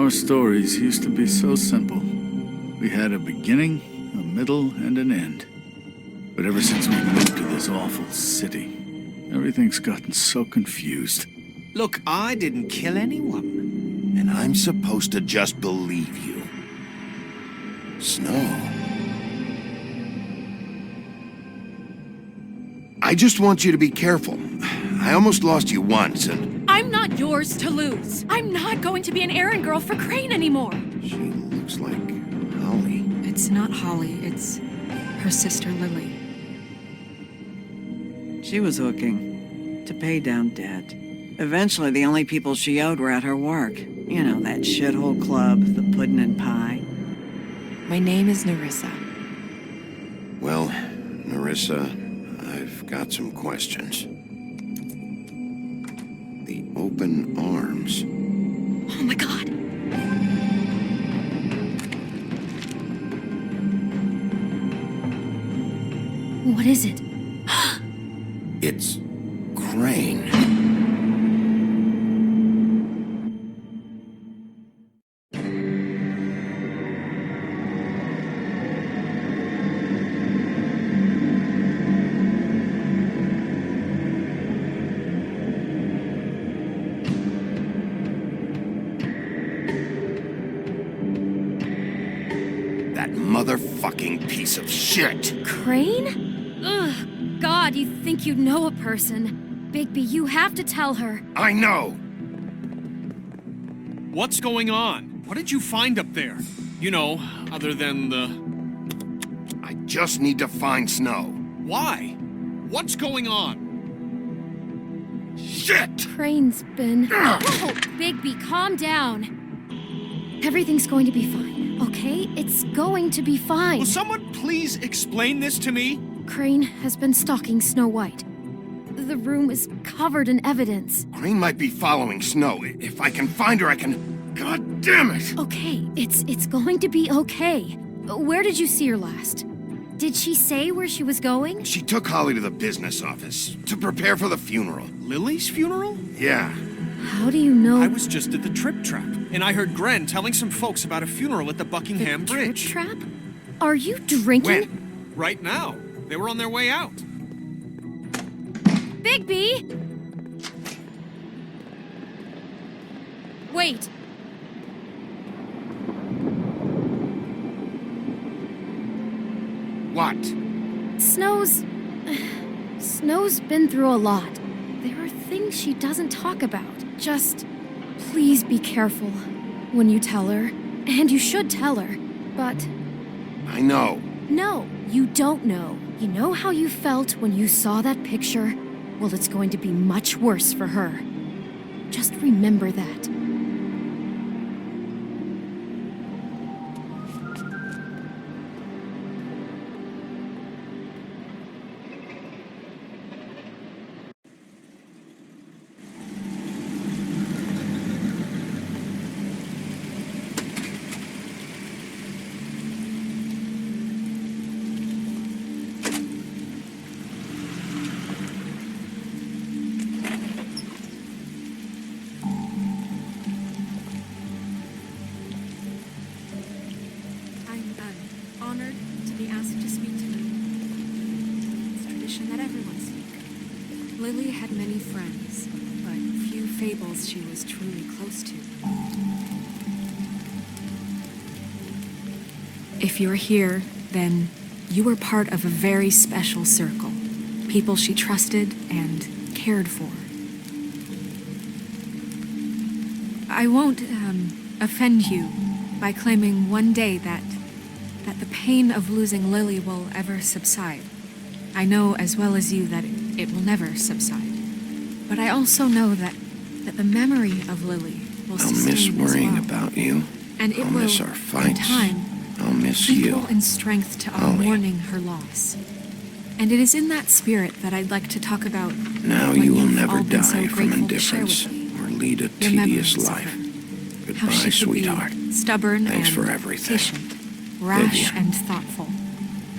Our stories used to be so simple. We had a beginning, a middle, and an end. But ever since we moved to this awful city, everything's gotten so confused. Look, I didn't kill anyone. And I'm supposed to just believe you. Snow. I just want you to be careful. I almost lost you once, and... I'm not yours to lose. I'm not going to be an errand girl for Crane anymore. She looks like Holly. It's not Holly, it's her sister Lily. She was hooking to pay down debt. Eventually, the only people she owed were at her work. You know, that shithole club, the Puddin' and Pie. My name is Nerissa. Well, Nerissa, I've got some questions. The open arms. Oh my god. What is it? It's Crane. That motherfucking piece of shit! Crane? Ugh. God, you think you know a person. Bigby, you have to tell her. I know! What's going on? What did you find up there? You know, other than the... I just need to find Snow. Why? What's going on? Shit! Crane's been... Oh, Bigby, calm down. Everything's going to be fine, okay? It's going to be fine. Will someone please explain this to me? Crane has been stalking Snow White. The room is covered in evidence. Crane might be following Snow. If I can find her, I can... God damn it! Okay, it's going to be okay. Where did you see her last? Did she say where she was going? She took Holly to the business office to prepare for the funeral. Lily's funeral? Yeah. How do you know? I was just at the Trip Trap, and I heard Gren telling some folks about a funeral at the Buckingham the Bridge. Trip Trap? Are you drinking? When? Right now. They were on their way out. Bigby! Wait. What? Snow's been through a lot. There are things she doesn't talk about. Just please be careful when you tell her. And you should tell her. But I know. no, you don't know. You know how you felt when you saw that picture? Well, it's going to be much worse for her. Just remember that. Honored to be asked to speak tonight. It's tradition that everyone speak. Lily had many friends, but few fables she was truly close to. If you're here, then you were part of a very special circle. People she trusted and cared for. I won't, offend you by claiming one day that the pain of losing Lily will ever subside. I know as well as you that it will never subside. But I also know that the memory of Lily will I'll sustain miss worrying as well. about you. And it I'll will, miss our in fights. time, I'll miss equal you. in strength to our Holly. mourning her loss. And it is in that spirit that I'd like to talk about Now what you will you've never all been so die from grateful to share with indifference me. or lead a Your tedious memories of life. her. Goodbye, How she could sweetheart. be stubborn Thanks and for everything. patient, rash Vivian. and thoughtful.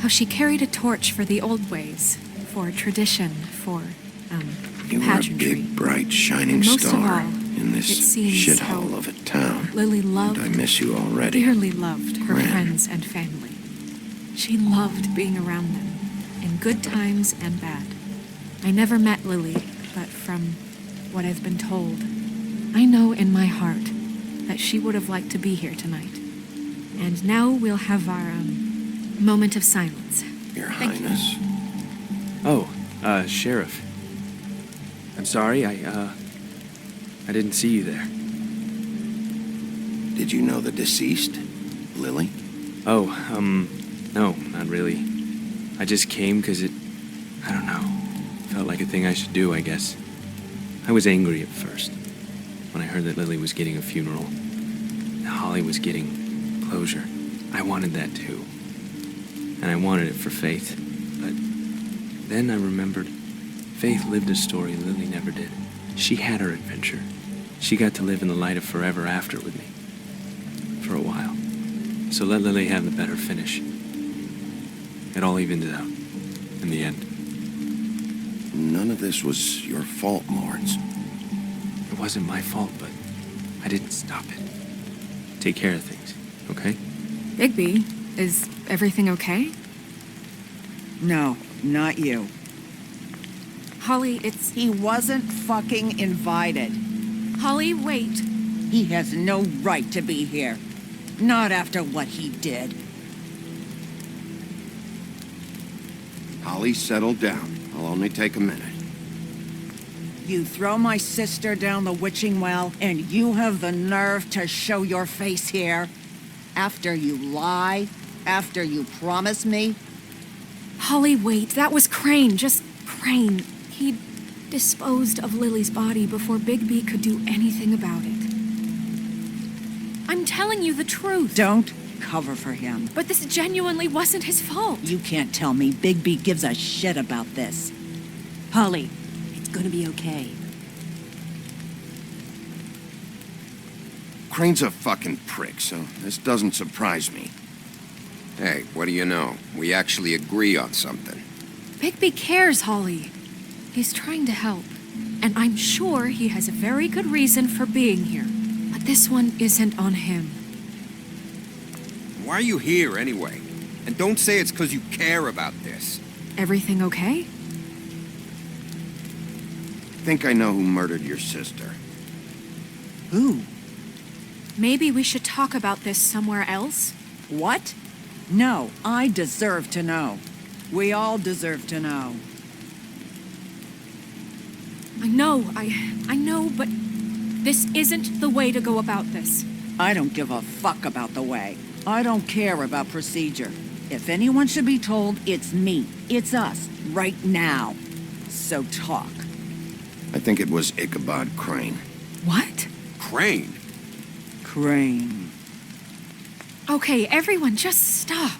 How she carried a torch for the old ways, for tradition, for You are a pageantry. big, bright, shining And most of star all, in it this seems shithole how of a town. Lily loved, And I miss you already. dearly loved her Gran. friends and family. She loved being around them, in good times and bad. I never met Lily, but from what I've been told, I know in my heart that she would have liked to be here tonight. And now we'll have our, moment of silence. Your Thank you. Highness. Oh, Sheriff. I'm sorry, I didn't see you there. Did you know the deceased, Lily? Oh, no, not really. I just came because I don't know, felt like a thing I should do, I guess. I was angry at first, when I heard that Lily was getting a funeral. And Holly was getting closure. I wanted that too. And I wanted it for Faith. But then I remembered Faith lived a story Lily never did. She had her adventure. She got to live in the light of forever after with me. For a while. So let Lily have the better finish. It all evened out. In the end. None of this was your fault, Lawrence. It wasn't my fault, but I didn't stop it. Take care of things, okay? Bigby, is everything okay? No, not you. Holly, it's... He wasn't fucking invited. Holly, wait. He has no right to be here. Not after what he did. Holly, settle down. I'll only take a minute. You throw my sister down the witching well, and you have the nerve to show your face here? After you lie? After you promise me? Holly, wait. That was Crane. Just Crane. He disposed of Lily's body before Bigby could do anything about it. I'm telling you the truth. Don't cover for him. But this genuinely wasn't his fault. You can't tell me Bigby gives a shit about this. Holly, it's gonna be okay. Crane's a fucking prick, so this doesn't surprise me. Hey, what do you know? We actually agree on something. Bigby cares, Holly. He's trying to help. And I'm sure he has a very good reason for being here. But this one isn't on him. Why are you here, anyway? And don't say it's because you care about this. Everything okay? Think I know who murdered your sister. Who? Maybe we should talk about this somewhere else? What? No, I deserve to know. We all deserve to know. I know, but this isn't the way to go about this. I don't give a fuck about the way. I don't care about procedure. If anyone should be told, it's me. It's us, right now. So talk. I think it was Ichabod Crane. What? Crane? Crane. Okay, everyone, just stop.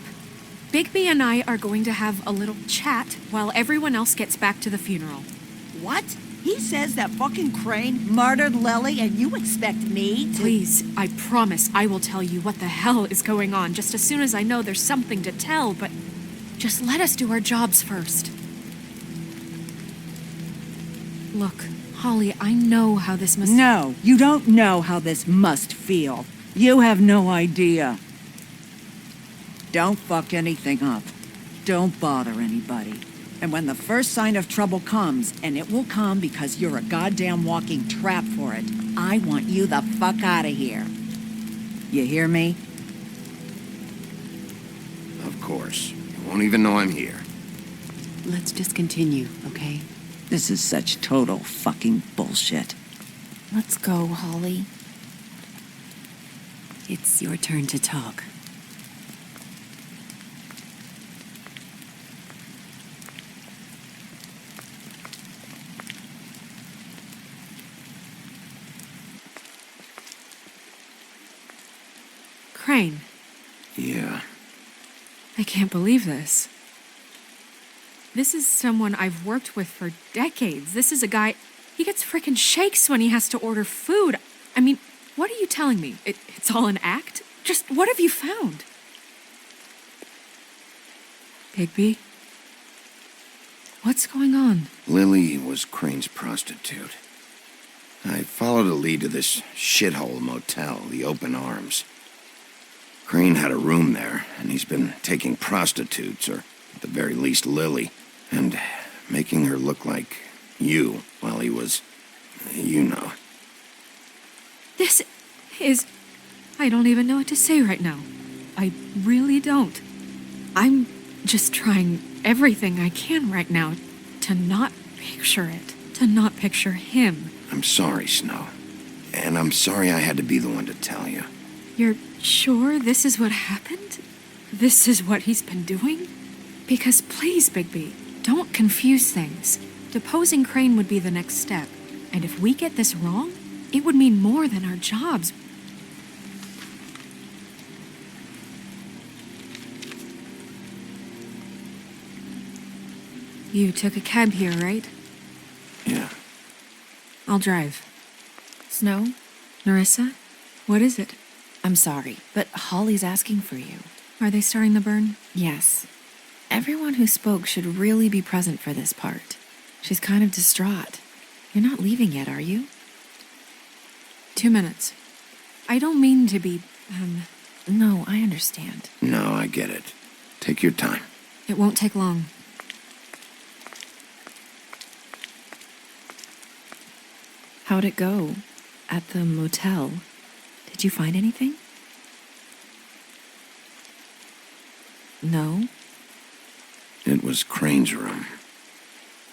Bigby and I are going to have a little chat while everyone else gets back to the funeral. What? He says that fucking Crane murdered Lily and you expect me to... Please, I promise I will tell you what the hell is going on just as soon as I know there's something to tell, but just let us do our jobs first. Look, Holly, I know how this must... No, you don't know how this must feel. You have no idea. Don't fuck anything up. Don't bother anybody. And when the first sign of trouble comes, and it will come because you're a goddamn walking trap for it, I want you the fuck out of here. You hear me? Of course. You won't even know I'm here. Let's just continue, okay? This is such total fucking bullshit. Let's go, Holly. It's your turn to talk. Crane, Yeah. I can't believe this. This is someone I've worked with for decades. This is a guy... He gets frickin' shakes when he has to order food. I mean, what are you telling me? It's all an act? Just what have you found? Bigby? What's going on? Lily was Crane's prostitute. I followed a lead to this shithole motel, the Open Arms. Crane had a room there, and he's been taking prostitutes, or at the very least Lily, and making her look like you while he was, you know. This is... I don't even know what to say right now. I really don't. I'm just trying everything I can right now to not picture it, to not picture him. I'm sorry, Snow. And I'm sorry I had to be the one to tell you. You're sure this is what happened? This is what he's been doing? Because please, Bigby, don't confuse things. Deposing Crane would be the next step. And if we get this wrong, it would mean more than our jobs. You took a cab here, right? Yeah. I'll drive. Snow, Nerissa, what is it? I'm sorry, but Holly's asking for you. Are they starting the burn? Yes. Everyone who spoke should really be present for this part. She's kind of distraught. You're not leaving yet, are you? 2 minutes. I don't mean to be, No, I understand. No, I get it. Take your time. It won't take long. How'd it go? At the motel? Did you find anything? No? It was Crane's room.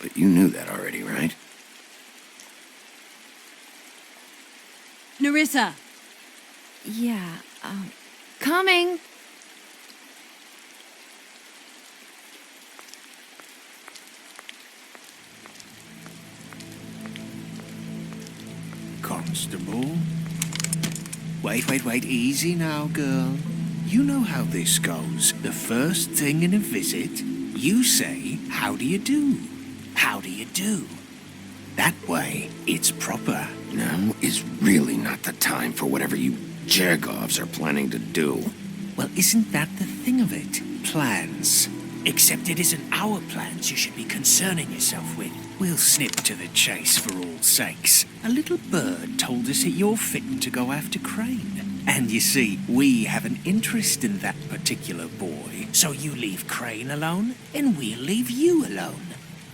But you knew that already, right? Nerissa! Yeah, coming! Constable? Wait, easy now, girl. You know how this goes. The first thing in a visit, you say, how do you do? How do you do? That way, it's proper. Now is really not the time for whatever you Jergovs are planning to do. Well, isn't that the thing of it? Plans. Except it isn't our plans you should be concerning yourself with. We'll snip to the chase for all sakes. A little bird told us that you're fitting to go after Crane. And you see, we have an interest in that particular boy. So you leave Crane alone, and we'll leave you alone.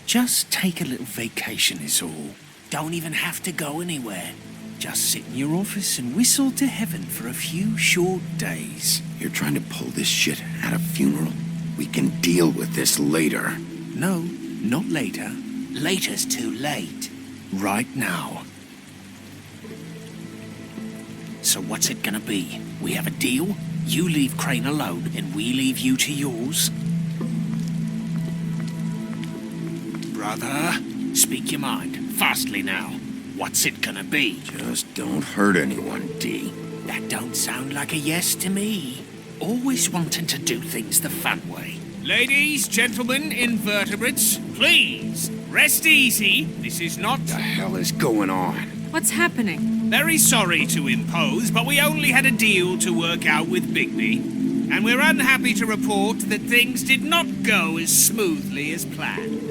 Just take a little vacation is all. Don't even have to go anywhere. Just sit in your office and whistle to heaven for a few short days. You're trying to pull this shit at a funeral? We can deal with this later. No, not later. Later's too late. Right now. So what's it gonna be? We have a deal? You leave Crane alone, and we leave you to yours? Brother, speak your mind. Fastly now. What's it gonna be? Just don't hurt anyone, D. That don't sound like a yes to me. Always wanting to do things the fun way. Ladies, gentlemen, invertebrates, please, rest easy. This is not... What the hell is going on? What's happening? Very sorry to impose, but we only had a deal to work out with Bigby. And we're unhappy to report that things did not go as smoothly as planned.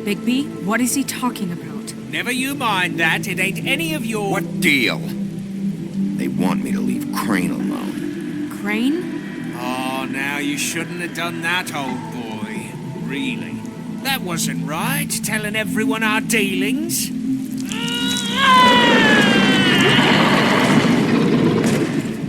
Bigby, what is he talking about? Never you mind that. It ain't any of your... What deal? They want me to leave Crane alone. Crane? Oh, now you shouldn't have done that, old boy. Really. That wasn't right, telling everyone our dealings.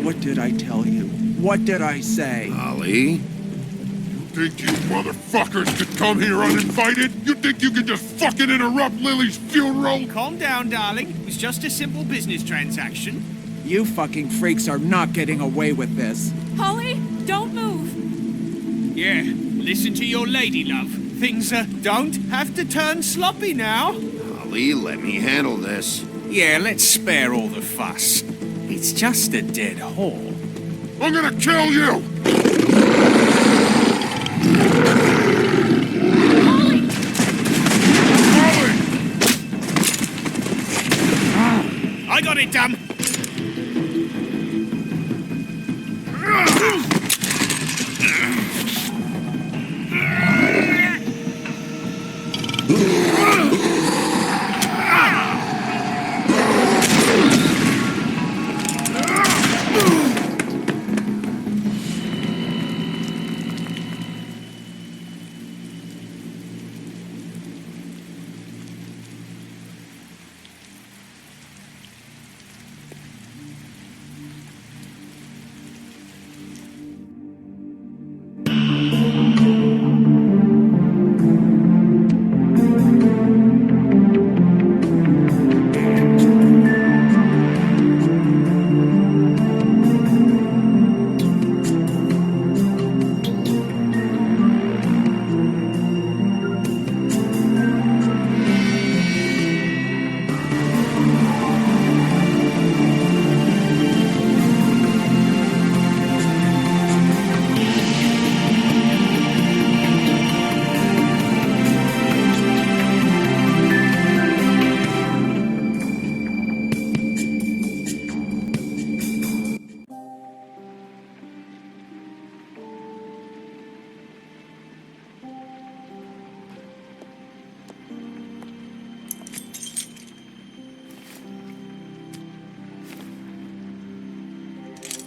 What did I tell you? What did I say? Holly? Think you motherfuckers could come here uninvited? You think you can just fucking interrupt Lily's funeral? Calm down, darling. It was just a simple business transaction. You fucking freaks are not getting away with this. Holly, don't move. Yeah, listen to your lady, love. Things don't have to turn sloppy now. Holly, let me handle this. Yeah, let's spare all the fuss. It's just a dead whore. I'm gonna kill you! I got it, damn!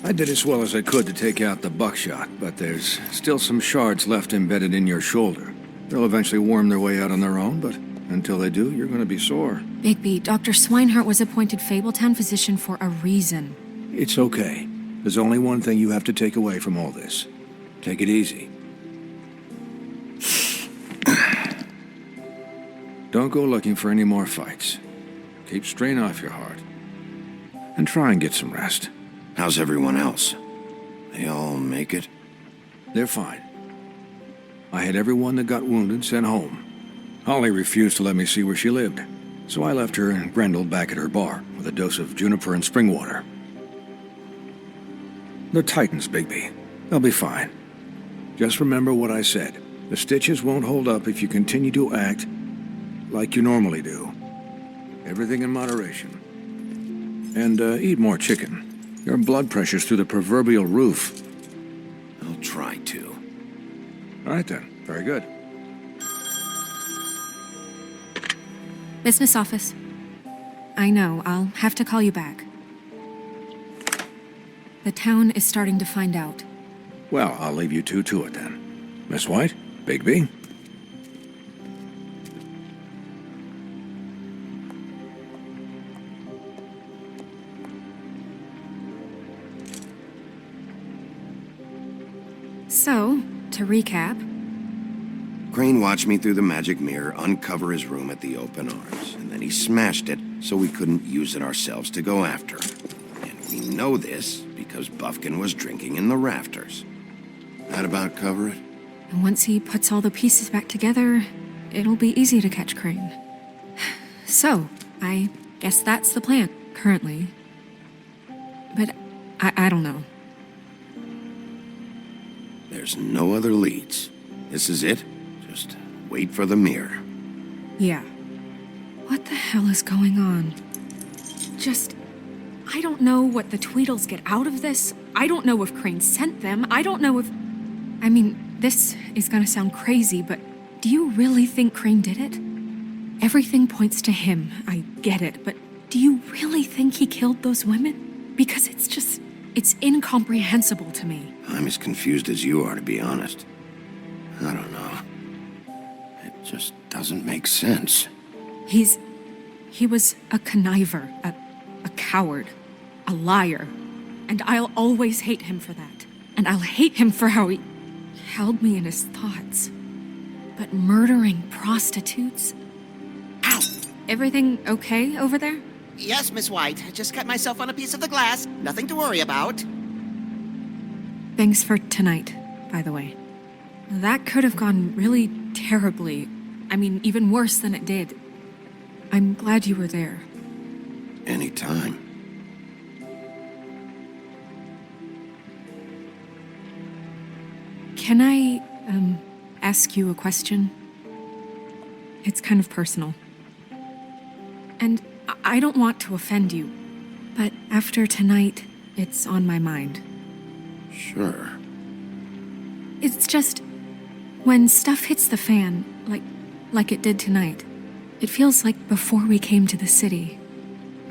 I did as well as I could to take out the buckshot, but there's still some shards left embedded in your shoulder. They'll eventually worm their way out on their own, but until they do, you're going to be sore. Bigby, Dr. Swinehart was appointed Fabletown physician for a reason. It's okay. There's only one thing you have to take away from all this. Take it easy. Don't go looking for any more fights. Keep strain off your heart. And try and get some rest. How's everyone else? They all make it? They're fine. I had everyone that got wounded sent home. Holly refused to let me see where she lived, so I left her and Grendel back at her bar with a dose of juniper and spring water. They're Titans, Bigby. They'll be fine. Just remember what I said. The stitches won't hold up if you continue to act like you normally do. Everything in moderation. And eat more chicken. Your blood pressure's through the proverbial roof. I'll try to. All right then. Very good. Business office. I know, I'll have to call you back. The town is starting to find out. Well, I'll leave you two to it then. Miss White, Bigby. So, to recap... Crane watched me through the magic mirror uncover his room at the Open Arms, and then he smashed it so we couldn't use it ourselves to go after him. And we know this because Bufkin was drinking in the rafters. That about cover it? And once he puts all the pieces back together, it'll be easy to catch Crane. So, I guess that's the plan, currently. But I don't know. There's no other leads. This is it. Just wait for the mirror. Yeah. What the hell is going on? I don't know what the Tweedles get out of this. I don't know if Crane sent them. I don't know if... I mean, this is gonna sound crazy, but do you really think Crane did it? Everything points to him. I get it, but do you really think he killed those women? Because it's incomprehensible to me. I'm as confused as you are, to be honest. I don't know. It just doesn't make sense. He was a conniver, a coward, a liar. And I'll always hate him for that. And I'll hate him for how he held me in his thoughts. But murdering prostitutes? Ow! Everything okay over there? Yes, Miss White. I just cut myself on a piece of the glass. Nothing to worry about. Thanks for tonight, by the way. That could have gone really terribly. I mean, even worse than it did. I'm glad you were there. Anytime. Can I, ask you a question? It's kind of personal. And I don't want to offend you, but after tonight, it's on my mind. Sure. It's just, when stuff hits the fan, like like it did tonight. It feels like before we came to the city.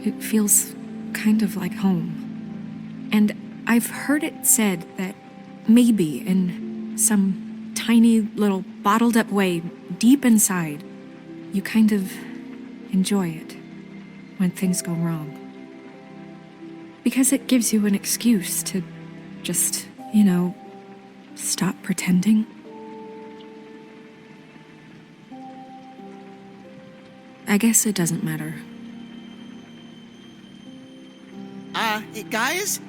It feels kind of like home. And I've heard it said that maybe in some tiny little bottled up way deep inside, you kind of enjoy it when things go wrong. Because it gives you an excuse to just, stop pretending. I guess it doesn't matter. Guys?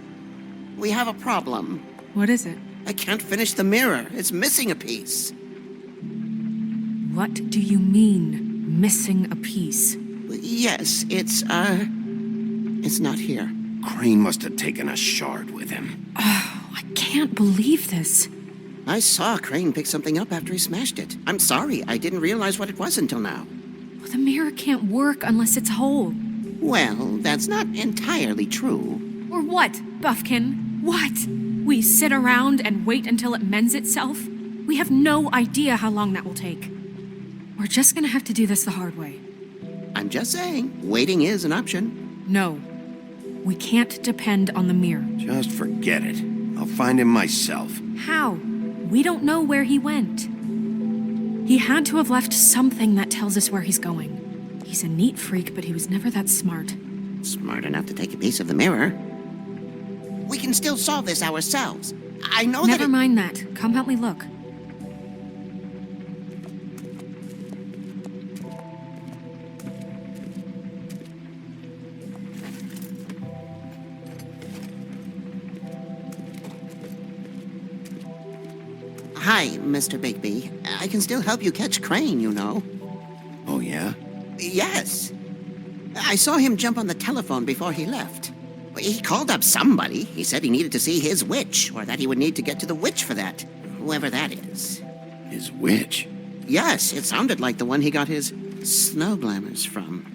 We have a problem. What is it? I can't finish the mirror. It's missing a piece. What do you mean, missing a piece? Yes, it's not here. Crane must have taken a shard with him. Oh, I can't believe this. I saw Crane pick something up after he smashed it. I'm sorry, I didn't realize what it was until now. Well, the mirror can't work unless it's whole. Well, that's not entirely true. Or what, Buffkin? What? We sit around and wait until it mends itself? We have no idea how long that will take. We're just gonna have to do this the hard way. I'm just saying, waiting is an option. No. We can't depend on the mirror. Just forget it. I'll find him myself. How? We don't know where he went. He had to have left something that tells us where he's going. He's a neat freak, but he was never that smart. Smart enough to take a piece of the mirror. We can still solve this ourselves. I know Never mind that. Come help me look. Hi, Mr. Bigby. I can still help you catch Crane, you know. Oh, yeah? Yes. I saw him jump on the telephone before he left. He called up somebody. He said he needed to see his witch, or that he would need to get to the witch for that. Whoever that is. His witch? Yes, it sounded like the one he got his snow glamours from.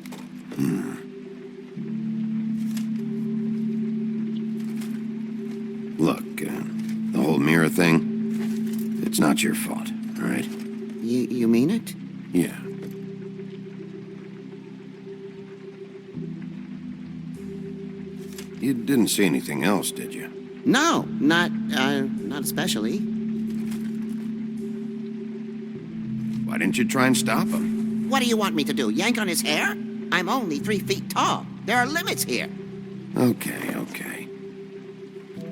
Look, the whole mirror thing, it's not your fault, all right? You mean it? Yeah. You didn't see anything else, did you? No, not especially. Why didn't you try and stop him? What do you want me to do, yank on his hair? I'm only 3 feet tall. There are limits here. Okay.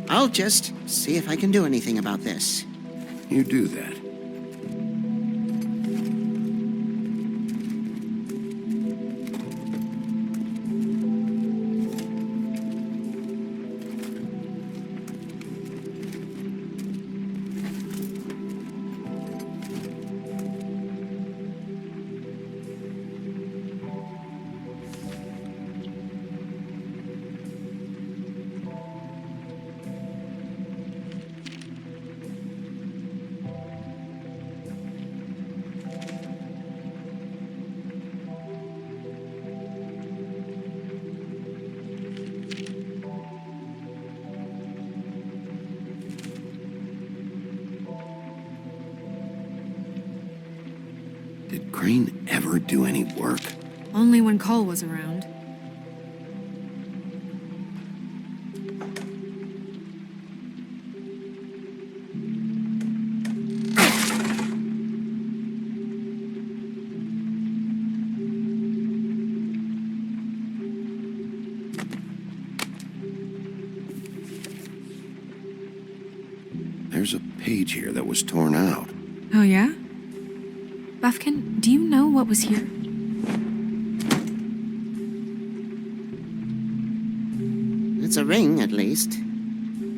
I'll just see if I can do anything about this. You do that. Did Crane ever do any work? Only when Cole was around. There's a page here that was torn out. Oh, yeah? Buffkin, do you know what was here? It's a ring, at least.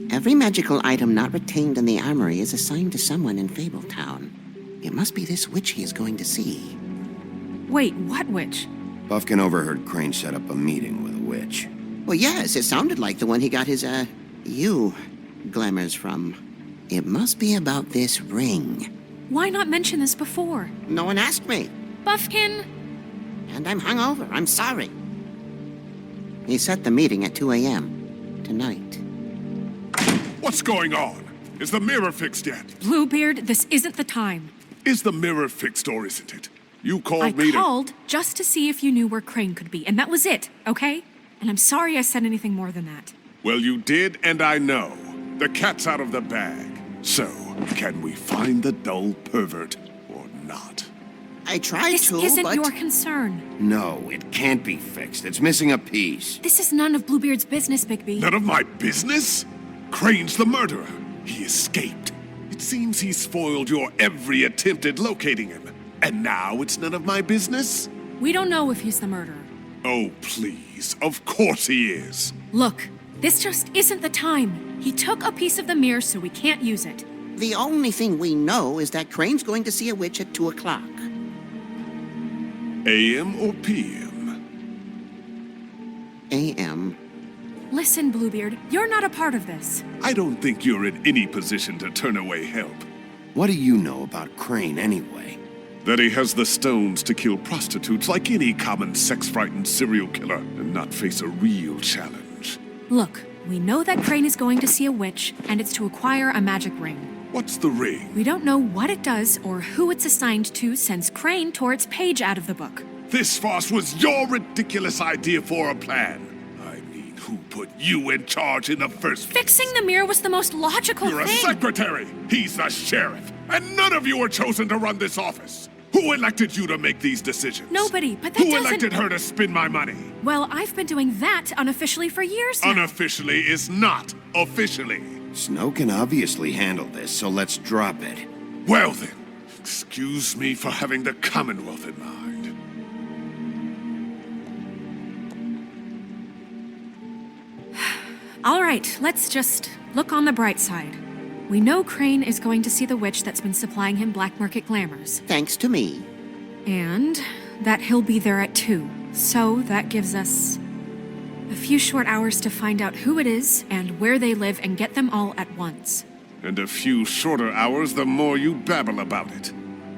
Every magical item not retained in the armory is assigned to someone in Fabletown. It must be this witch he is going to see. Wait, what witch? Buffkin overheard Crane set up a meeting with a witch. Well, yes, it sounded like the one he got his, glamours from. It must be about this ring. Why not mention this before? No one asked me. Buffkin! And I'm hungover. I'm sorry. He set the meeting at 2 a.m. tonight. What's going on? Is the mirror fixed yet? Bluebeard, this isn't the time. Is the mirror fixed or isn't it? You called I me called just to see if you knew where Crane could be, and that was it, okay? And I'm sorry I said anything more than that. Well, you did, and I know. The cat's out of the bag. So, can we find the dull pervert or not? I tried This to, isn't but... your concern. No, it can't be fixed. It's missing a piece. This is none of Bluebeard's business, Bigby. None of my business? Crane's the murderer. He escaped. It seems he spoiled your every attempt at locating him. And now it's none of my business? We don't know if he's the murderer. Oh, please. Of course he is. Look, this just isn't the time. He took a piece of the mirror, so we can't use it. The only thing we know is that Crane's going to see a witch at 2 o'clock. AM or PM? AM. Listen, Bluebeard, you're not a part of this. I don't think you're in any position to turn away help. What do you know about Crane anyway? That he has the stones to kill prostitutes like any common sex-frightened serial killer and not face a real challenge. Look, we know that Crane is going to see a witch, and it's to acquire a magic ring. What's the ring? We don't know what it does or who it's assigned to since Crane tore its page out of the book. This farce was your ridiculous idea for a plan. I mean, who put you in charge in the first place? Fixing the mirror was the most logical You're thing. a secretary. He's the sheriff. And none of you were chosen to run this office. Who elected you to make these decisions? Nobody, but that Who doesn't... elected her to spend my money? Well, I've been doing that unofficially for years now. Unofficially is not officially. Snow can obviously handle this, so let's drop it. Well then, excuse me for having the Commonwealth in mind. All right, let's just look on the bright side. We know Crane is going to see the witch that's been supplying him black market glamours. Thanks to me. And that he'll be there at 2. So that gives us a few short hours to find out who it is and where they live and get them all at once. And a few shorter hours the more you babble about it.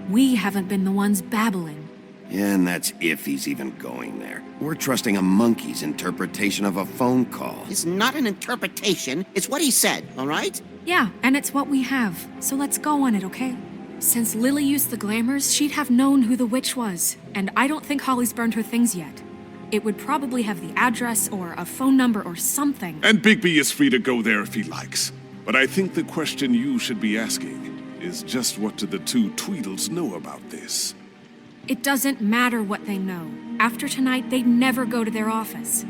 We haven't been the ones babbling. Yeah, and that's if he's even going there. We're trusting a monkey's interpretation of a phone call. It's not an interpretation, it's what he said, all right? Yeah, and it's what we have. So let's go on it, okay? Since Lily used the glamours, she'd have known who the witch was. And I don't think Holly's burned her things yet. It would probably have the address or a phone number or something. And Bigby is free to go there if he likes. But I think the question you should be asking is just what do the two Tweedles know about this? It doesn't matter what they know. After tonight, they'd never go to their office.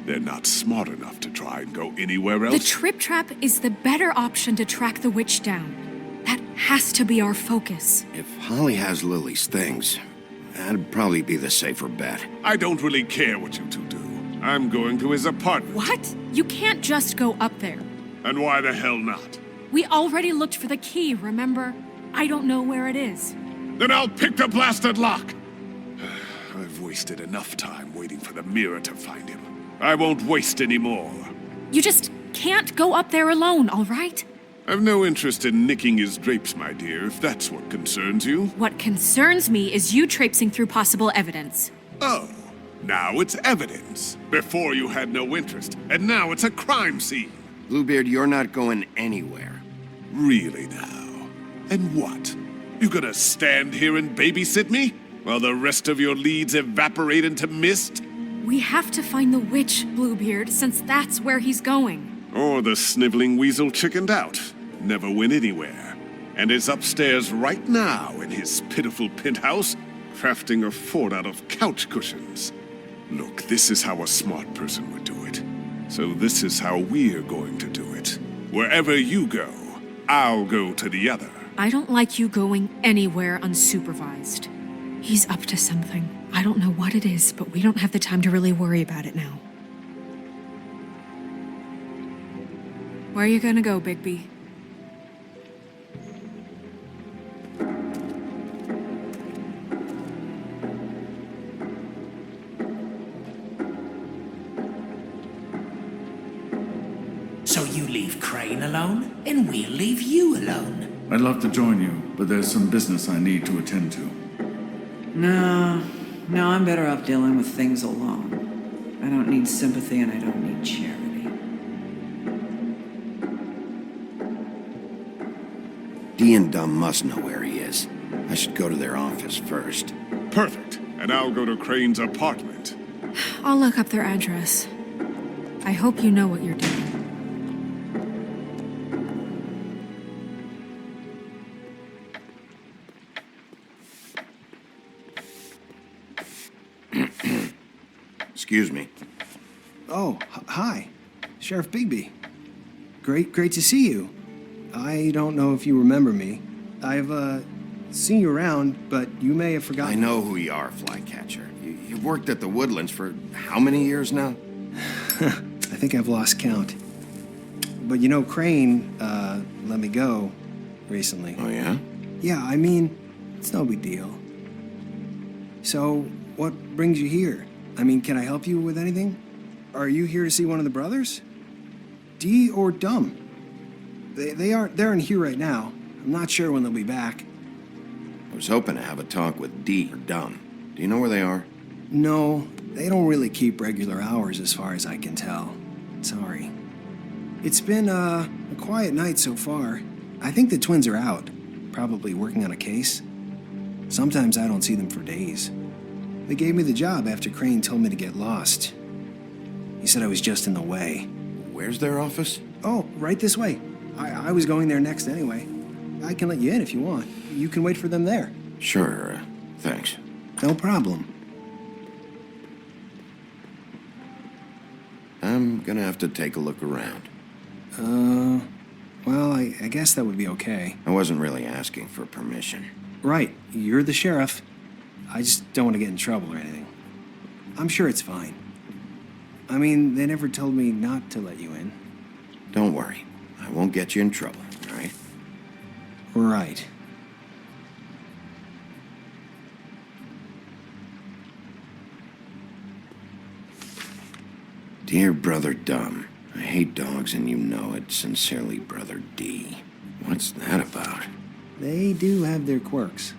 They're not smart enough to try and go anywhere else. The Trip Trap is the better option to track the witch down. That has to be our focus. If Holly has Lily's things, that'd probably be the safer bet. I don't really care what you two do. I'm going to his apartment. What? You can't just go up there. And why the hell not? We already looked for the key, remember? I don't know where it is. Then I'll pick the blasted lock! I've wasted enough time waiting for the mirror to find him. I won't waste any more. You just can't go up there alone, all right? I've no interest in nicking his drapes, my dear, if that's what concerns you. What concerns me is you traipsing through possible evidence. Oh, now it's evidence. Before you had no interest, and now it's a crime scene. Bluebeard, you're not going anywhere. Really now? And what? You gonna stand here and babysit me? While the rest of your leads evaporate into mist? We have to find the witch, Bluebeard, since that's where he's going. Or the sniveling weasel chickened out. Never went anywhere. And is upstairs right now in his pitiful penthouse, crafting a fort out of couch cushions. Look, this is how a smart person would do it. So this is how we're going to do it. Wherever you go, I'll go to the other. I don't like you going anywhere unsupervised. He's up to something. I don't know what it is, but we don't have the time to really worry about it now. Where are you gonna go, Bigby? So you leave Crane alone, and we'll leave you alone. I'd love to join you, but there's some business I need to attend to. No, I'm better off dealing with things alone. I don't need sympathy and I don't need charity. Dee and Dumb must know where he is. I should go to their office first. Perfect. And I'll go to Crane's apartment. I'll look up their address. I hope you know what you're doing. Excuse me. Oh, hi. Sheriff Bigby. Great to see you. I don't know if you remember me. I've, seen you around, but you may have forgotten. I know who you are, Flycatcher. You've worked at the Woodlands for how many years now? I think I've lost count. But you know, Crane, let me go recently. Oh, yeah? Yeah, I mean, it's no big deal. So, what brings you here? I mean, can I help you with anything? Are you here to see one of the brothers? Dee or Dumb? They're in here right now. I'm not sure when they'll be back. I was hoping to have a talk with Dee or Dumb. Do you know where they are? No, they don't really keep regular hours as far as I can tell. Sorry. It's been, a quiet night so far. I think the twins are out, probably working on a case. Sometimes I don't see them for days. They gave me the job after Crane told me to get lost. He said I was just in the way. Where's their office? Oh, right this way. I was going there next anyway. I can let you in if you want. You can wait for them there. Sure, thanks. No problem. I'm gonna have to take a look around. Well, I guess that would be okay. I wasn't really asking for permission. Right, you're the sheriff. I just don't want to get in trouble or anything. I'm sure it's fine. I mean, they never told me not to let you in. Don't worry. I won't get you in trouble, all right? Right. Dear Brother Dumb, I hate dogs and you know it. Sincerely, Brother D. What's that about? They do have their quirks.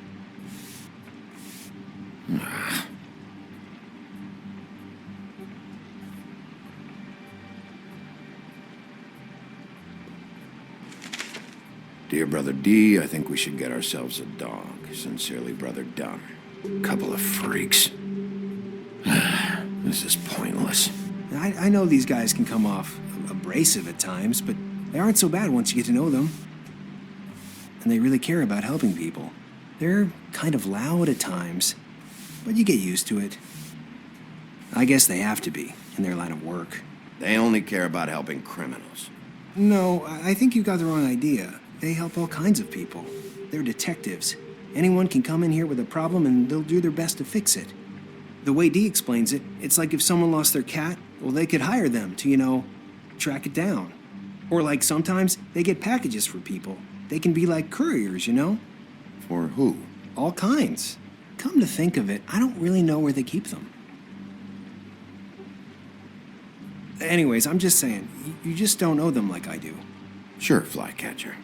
Dear Brother D, I think we should get ourselves a dog. Sincerely, Brother Dumb. Couple of freaks. This is pointless. I know these guys can come off abrasive at times, but they aren't so bad once you get to know them. And they really care about helping people. They're kind of loud at times, but you get used to it. I guess they have to be, in their line of work. They only care about helping criminals. No, I think you got the wrong idea. They help all kinds of people. They're detectives. Anyone can come in here with a problem and they'll do their best to fix it. The way Dee explains it, it's like if someone lost their cat, well, they could hire them to, track it down. Or like sometimes they get packages for people. They can be like couriers, For who? All kinds. Come to think of it, I don't really know where they keep them. Anyways, I'm just saying, you just don't know them like I do. Sure, Flycatcher.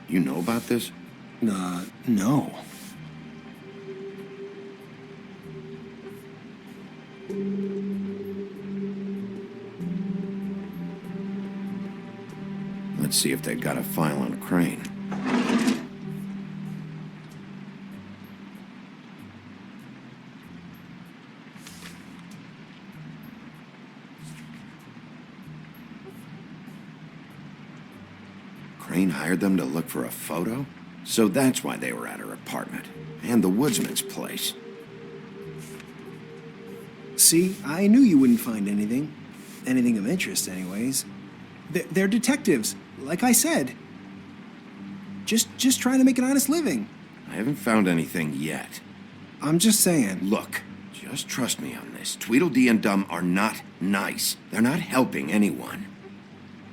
You know about this? No. Let's see if they've got a file on Crane. Crane hired them to look for a photo? So that's why they were at her apartment. And the woodsman's place. See, I knew you wouldn't find anything. Anything of interest, anyways. They're detectives, like I said. Just trying to make an honest living. I haven't found anything yet. I'm just saying. Look, just trust me on this. Tweedledee and Dumb are not nice. They're not helping anyone.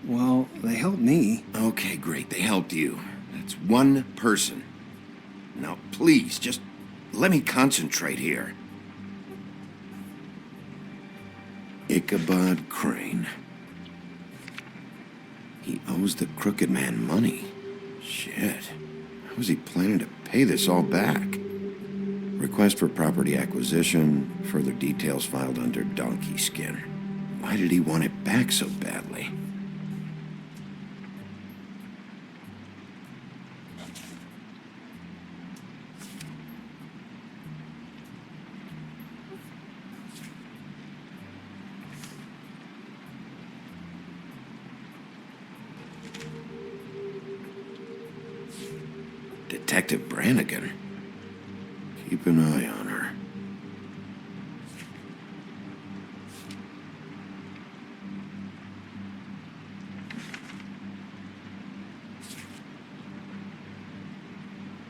Well, they helped me. Okay, great. They helped you. That's one person. Now, please, just let me concentrate here. Ichabod Crane. He owes the crooked man money. Shit. How is he planning to pay this all back? Request for property acquisition. Further details filed under donkey skin. Why did he want it back so badly? Detective Brannigan? Keep an eye on her.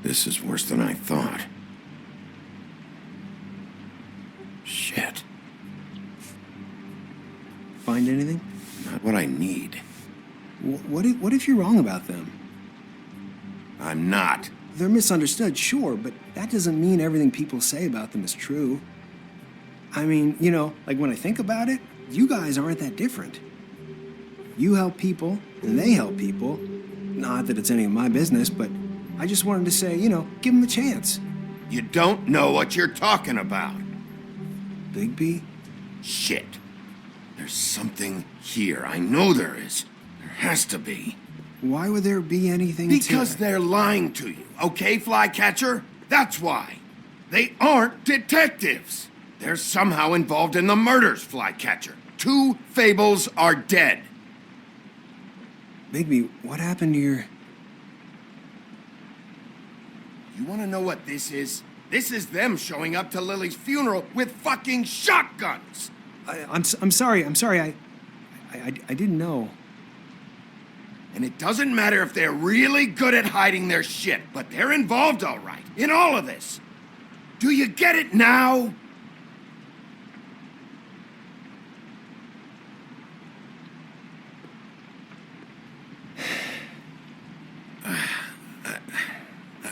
This is worse than I thought. Shit. Find anything? Not what I need. What if you're wrong about them? I'm not. They're misunderstood, sure, but that doesn't mean everything people say about them is true. I mean, you know, like when I think about it, you guys aren't that different. You help people, and they help people. Not that it's any of my business, but I just wanted to say, you know, give them a chance. You don't know what you're talking about. Bigby? Shit. There's something here. I know there is. There has to be. Why would there be anything Because they're lying to you, okay, Flycatcher? That's why. They aren't detectives. They're somehow involved in the murders, Flycatcher. 2 Fables are dead. Bigby, what happened to your... You want to know what this is? This is them showing up to Lily's funeral with fucking shotguns. I'm sorry. I didn't know. And it doesn't matter if they're really good at hiding their shit, but they're involved all right in all of this. Do you get it now?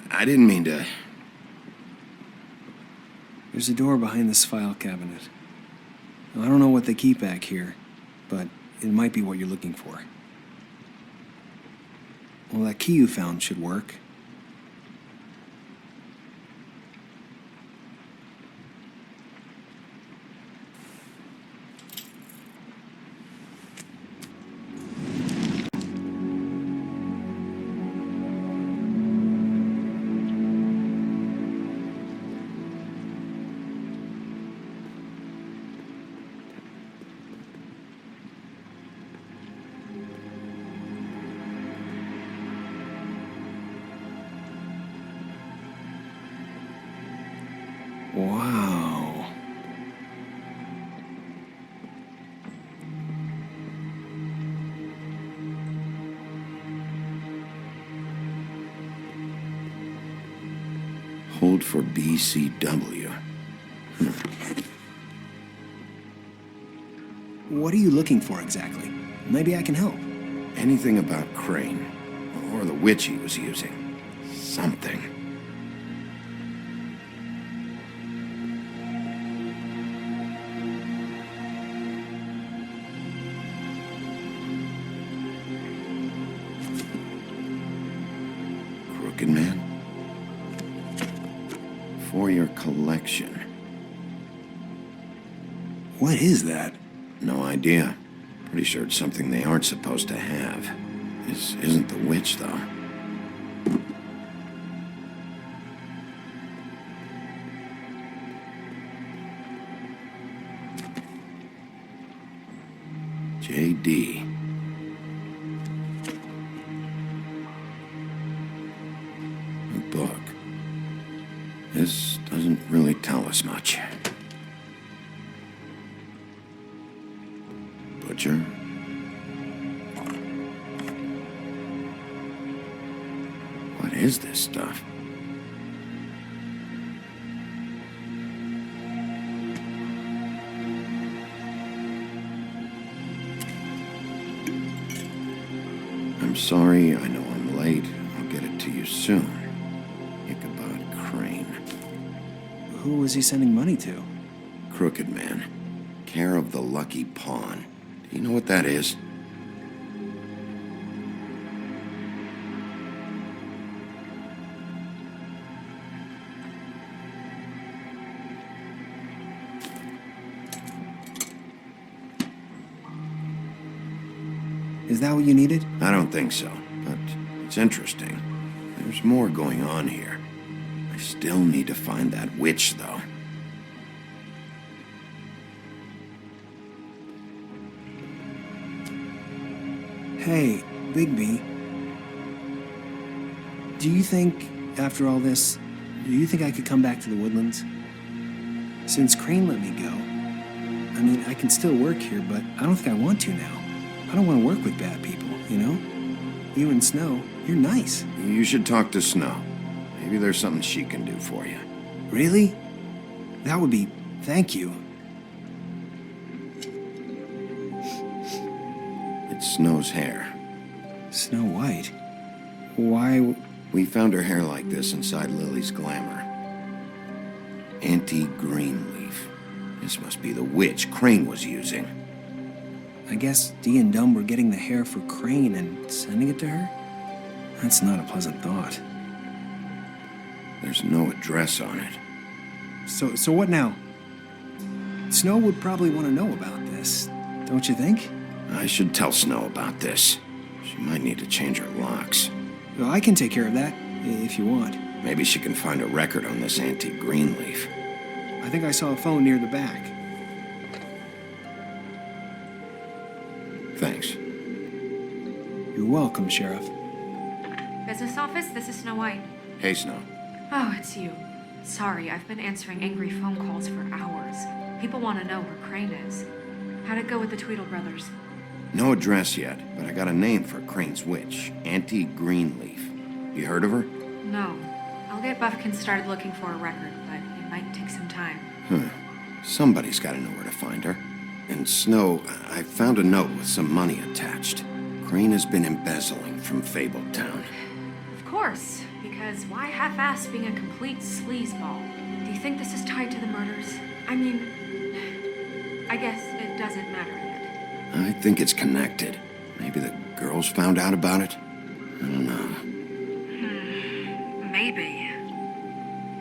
I didn't mean to... There's a door behind this file cabinet. I don't know what they keep back here, but it might be what you're looking for. Well, that key you found should work. Wow. Hold for BCW. What are you looking for exactly? Maybe I can help. Anything about Crane, or the witch he was using. Something. Crooked Man? For your collection. What is that? No idea. Pretty sure it's something they aren't supposed to have. This isn't the witch, though. J.D. A book. This doesn't really tell us much. Butcher? What is this stuff? I'm sorry, I know I'm late. I'll get it to you soon. Ichabod Crane. Who was he sending money to? Crooked Man. Care of the Lucky Pawn. Do you know what that is? Is that what you needed? I don't think so, but it's interesting. There's more going on here. I still need to find that witch, though. Hey, Bigby. Do you think, after all this, do you think I could come back to the Woodlands? Since Crane let me go, I mean, I can still work here, but I don't think I want to now. I don't want to work with bad people, you know? You and Snow, you're nice. You should talk to Snow. Maybe there's something she can do for you. Really? That would be... thank you. It's Snow's hair. Snow White? Why... We found her hair like this inside Lily's glamour. Auntie Greenleaf. This must be the witch Crane was using. I guess Dee and Dumb were getting the hair for Crane and sending it to her? That's not a pleasant thought. There's no address on it. So what now? Snow would probably want to know about this, don't you think? I should tell Snow about this. She might need to change her locks. Well, I can take care of that, if you want. Maybe she can find a record on this Auntie Greenleaf. I think I saw a phone near the back. Thanks. You're welcome, Sheriff. Business office, this is Snow White. Hey, Snow. Oh, it's you. Sorry, I've been answering angry phone calls for hours. People want to know where Crane is. How'd it go with the Tweedle brothers? No address yet, but I got a name for Crane's witch, Auntie Greenleaf. You heard of her? No. I'll get Buffkin started looking for a record, but it might take some time. Somebody's got to know where to find her. And Snow, I found a note with some money attached. Crane has been embezzling from Fabletown. Of course, because why half-ass being a complete sleazeball? Do you think this is tied to the murders? I mean, I guess it doesn't matter yet. I think it's connected. Maybe the girls found out about it? I don't know. Maybe.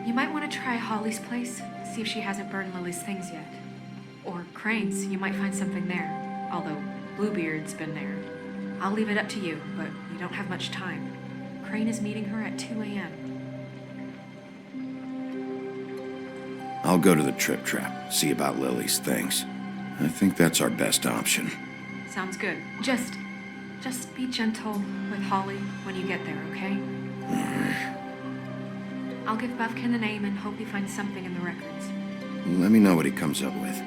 You might want to try Holly's place, see if she hasn't burned Lily's things yet. Or Crane's, you might find something there. Although Bluebeard's been there. I'll leave it up to you, but we don't have much time. Crane is meeting her at 2 a.m. I'll go to the Trip Trap, see about Lily's things. I think that's our best option. Sounds good. Just be gentle with Holly when you get there, okay? I'll give Buffkin a name and hope he finds something in the records. Let me know what he comes up with.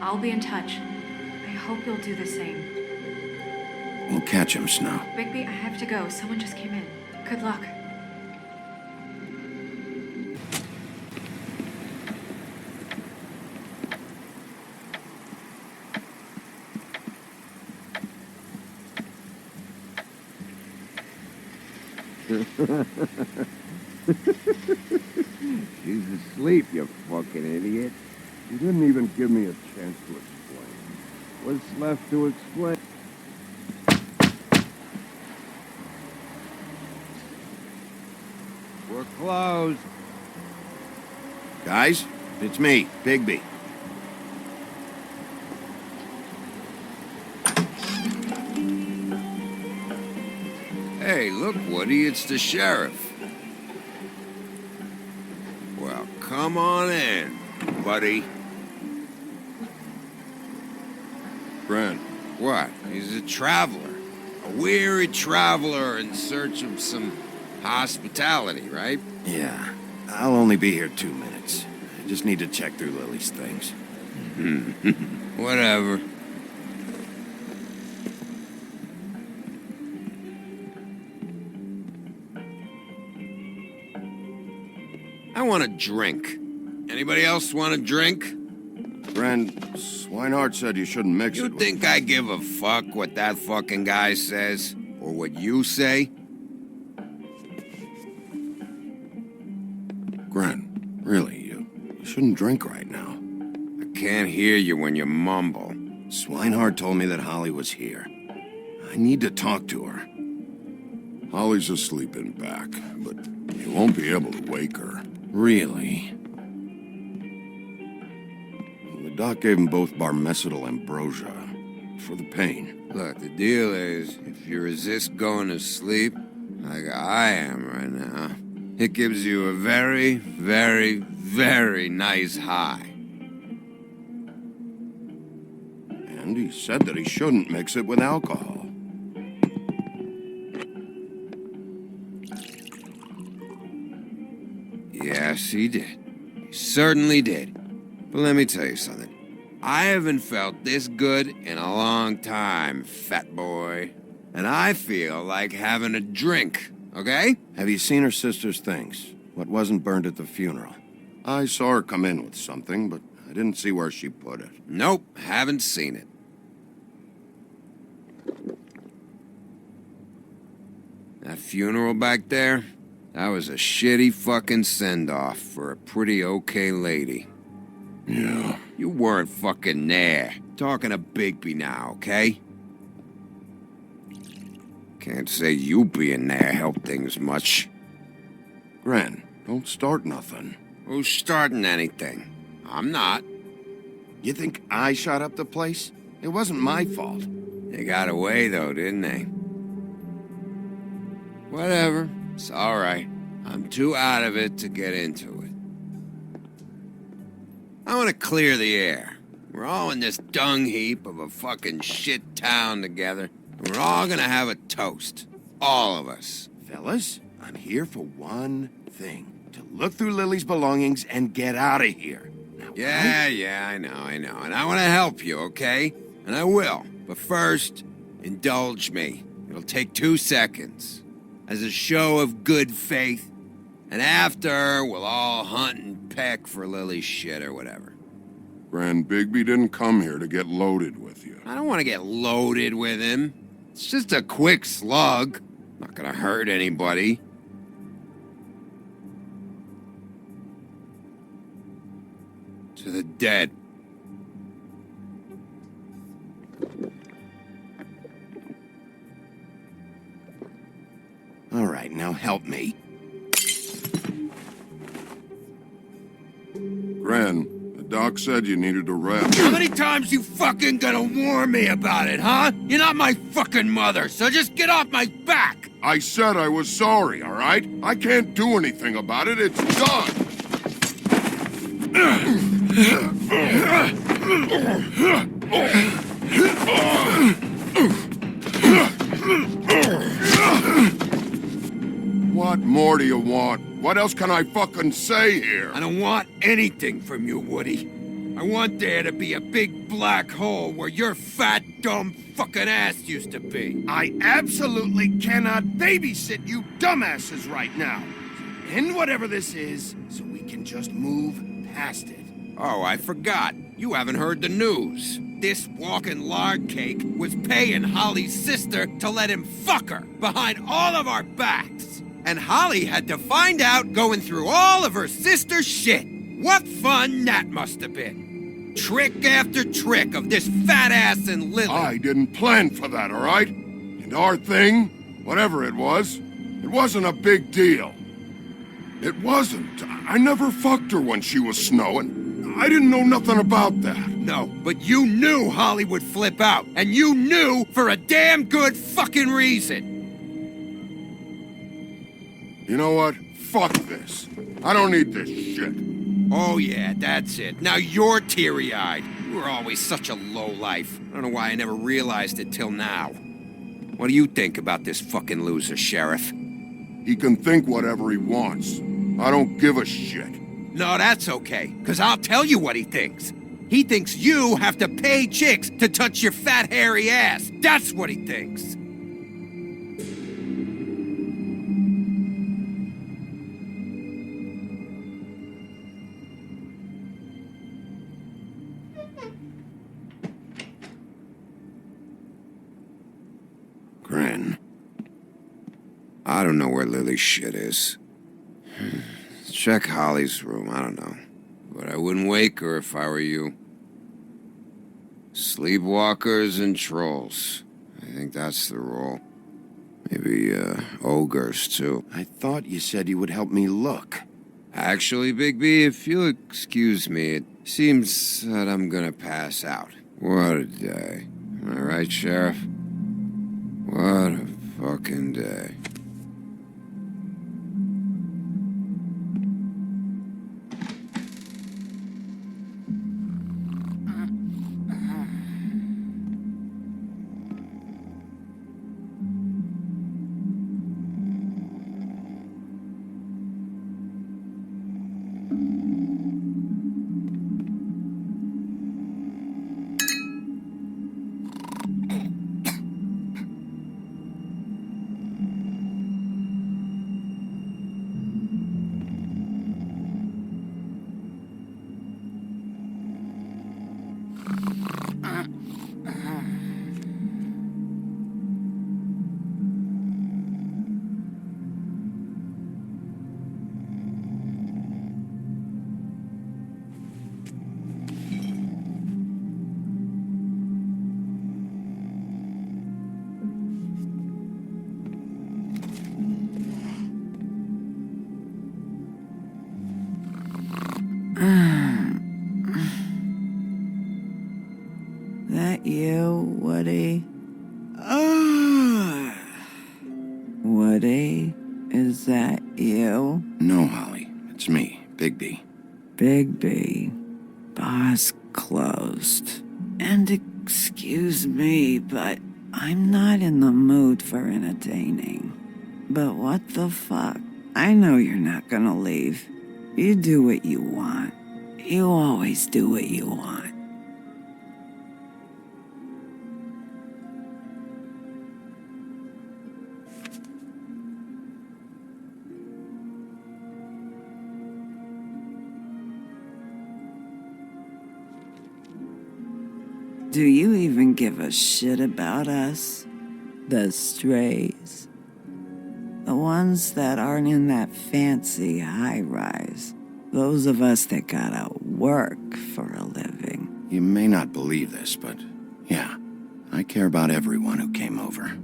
I'll be in touch. I hope you'll do the same. We'll catch him, Snow. Bigby, I have to go. Someone just came in. Good luck. She's asleep, you fucking idiot. You didn't even give me a chance to explain. What's left to explain? We're closed. Guys, it's me, Bigby. Hey, look, Woody, it's the sheriff. Well, come on in, buddy. Brent. What? He's a traveler. A weary traveler in search of some hospitality, right? Yeah. I'll only be here 2 minutes. I just need to check through Lily's things. Whatever. I want a drink. Anybody else want a drink? Friend, Swinehart said you shouldn't mix it You with... think I give a fuck what that fucking guy says? Or what you say? Gren, really, you shouldn't drink right now. I can't hear you when you mumble. Swinehart told me that Holly was here. I need to talk to her. Holly's asleep in back, but you won't be able to wake her. Really? The doc gave them both Barmecidal ambrosia for the pain. Look, the deal is, if you resist going to sleep, like I am right now, it gives you a very, very, very nice high. And he said that he shouldn't mix it with alcohol. Yes, he did. He certainly did. But let me tell you something. I haven't felt this good in a long time, fat boy. And I feel like having a drink, okay? Have you seen her sister's things? What wasn't burned at the funeral? I saw her come in with something, but I didn't see where she put it. Nope, haven't seen it. That funeral back there, that was a shitty fucking send-off for a pretty okay lady. Yeah. You weren't fucking there. Talking to Bigby now, okay? Can't say you being there helped things much. Gren, don't start nothing. Who's starting anything? I'm not. You think I shot up the place? It wasn't my fault. They got away though, didn't they? Whatever. It's alright. I'm too out of it to get into it. I want to clear the air. We're all in this dung heap of a fucking shit town together. And we're all gonna have a toast. All of us. Fellas, I'm here for one thing. To look through Lily's belongings and get out of here. Now, Yeah, I know. And I want to help you, okay? And I will. But first, indulge me. It'll take 2 seconds. As a show of good faith. And after, we'll all hunt and peck for Lily's shit or whatever. Grand Bigby didn't come here to get loaded with you. I don't want to get loaded with him. It's just a quick slug. Not gonna hurt anybody. To the dead. All right, now help me. Gran, the doc said you needed a rest. How many times you fucking gonna warn me about it, huh? You're not my fucking mother, so just get off my back! I said I was sorry, all right? I can't do anything about it. It's done. What more do you want? What else can I fucking say here? I don't want anything from you, Woody. I want there to be a big black hole where your fat, dumb fucking ass used to be. I absolutely cannot babysit you dumbasses right now. End whatever this is, so we can just move past it. Oh, I forgot. You haven't heard the news. This walking lard cake was paying Holly's sister to let him fuck her behind all of our backs. And Holly had to find out going through all of her sister's shit. What fun that must have been. Trick after trick of this fat ass and Lily. I didn't plan for that, all right? And our thing, whatever it wasn't a big deal. It wasn't. I never fucked her when she was snowing. I didn't know nothing about that. No, but you knew Holly would flip out. And you knew for a damn good fucking reason. You know what? Fuck this. I don't need this shit. Oh yeah, that's it. Now you're teary-eyed. You were always such a lowlife. I don't know why I never realized it till now. What do you think about this fucking loser, Sheriff? He can think whatever he wants. I don't give a shit. No, that's okay, because I'll tell you what he thinks. He thinks you have to pay chicks to touch your fat, hairy ass. That's what he thinks. Gran. I don't know where Lily's shit is. Check Holly's room, I don't know. But I wouldn't wake her if I were you. Sleepwalkers and trolls. I think that's the rule. Maybe, ogres, too. I thought you said you would help me look. Actually, Bigby, if you'll excuse me, it seems that I'm gonna pass out. What a day. Am I right, Sheriff? What a fucking day. That you, Woody? Woody, is that you? No, Holly. It's me, Bigby. Bigby. Bar's closed. And excuse me, but I'm not in the mood for entertaining. But what the fuck? I know you're not gonna leave. You do what you want. You always do what you want. Do you even give a shit about us? The strays? The ones that aren't in that fancy high-rise. Those of us that gotta work for a living. You may not believe this, but yeah, I care about everyone who came over.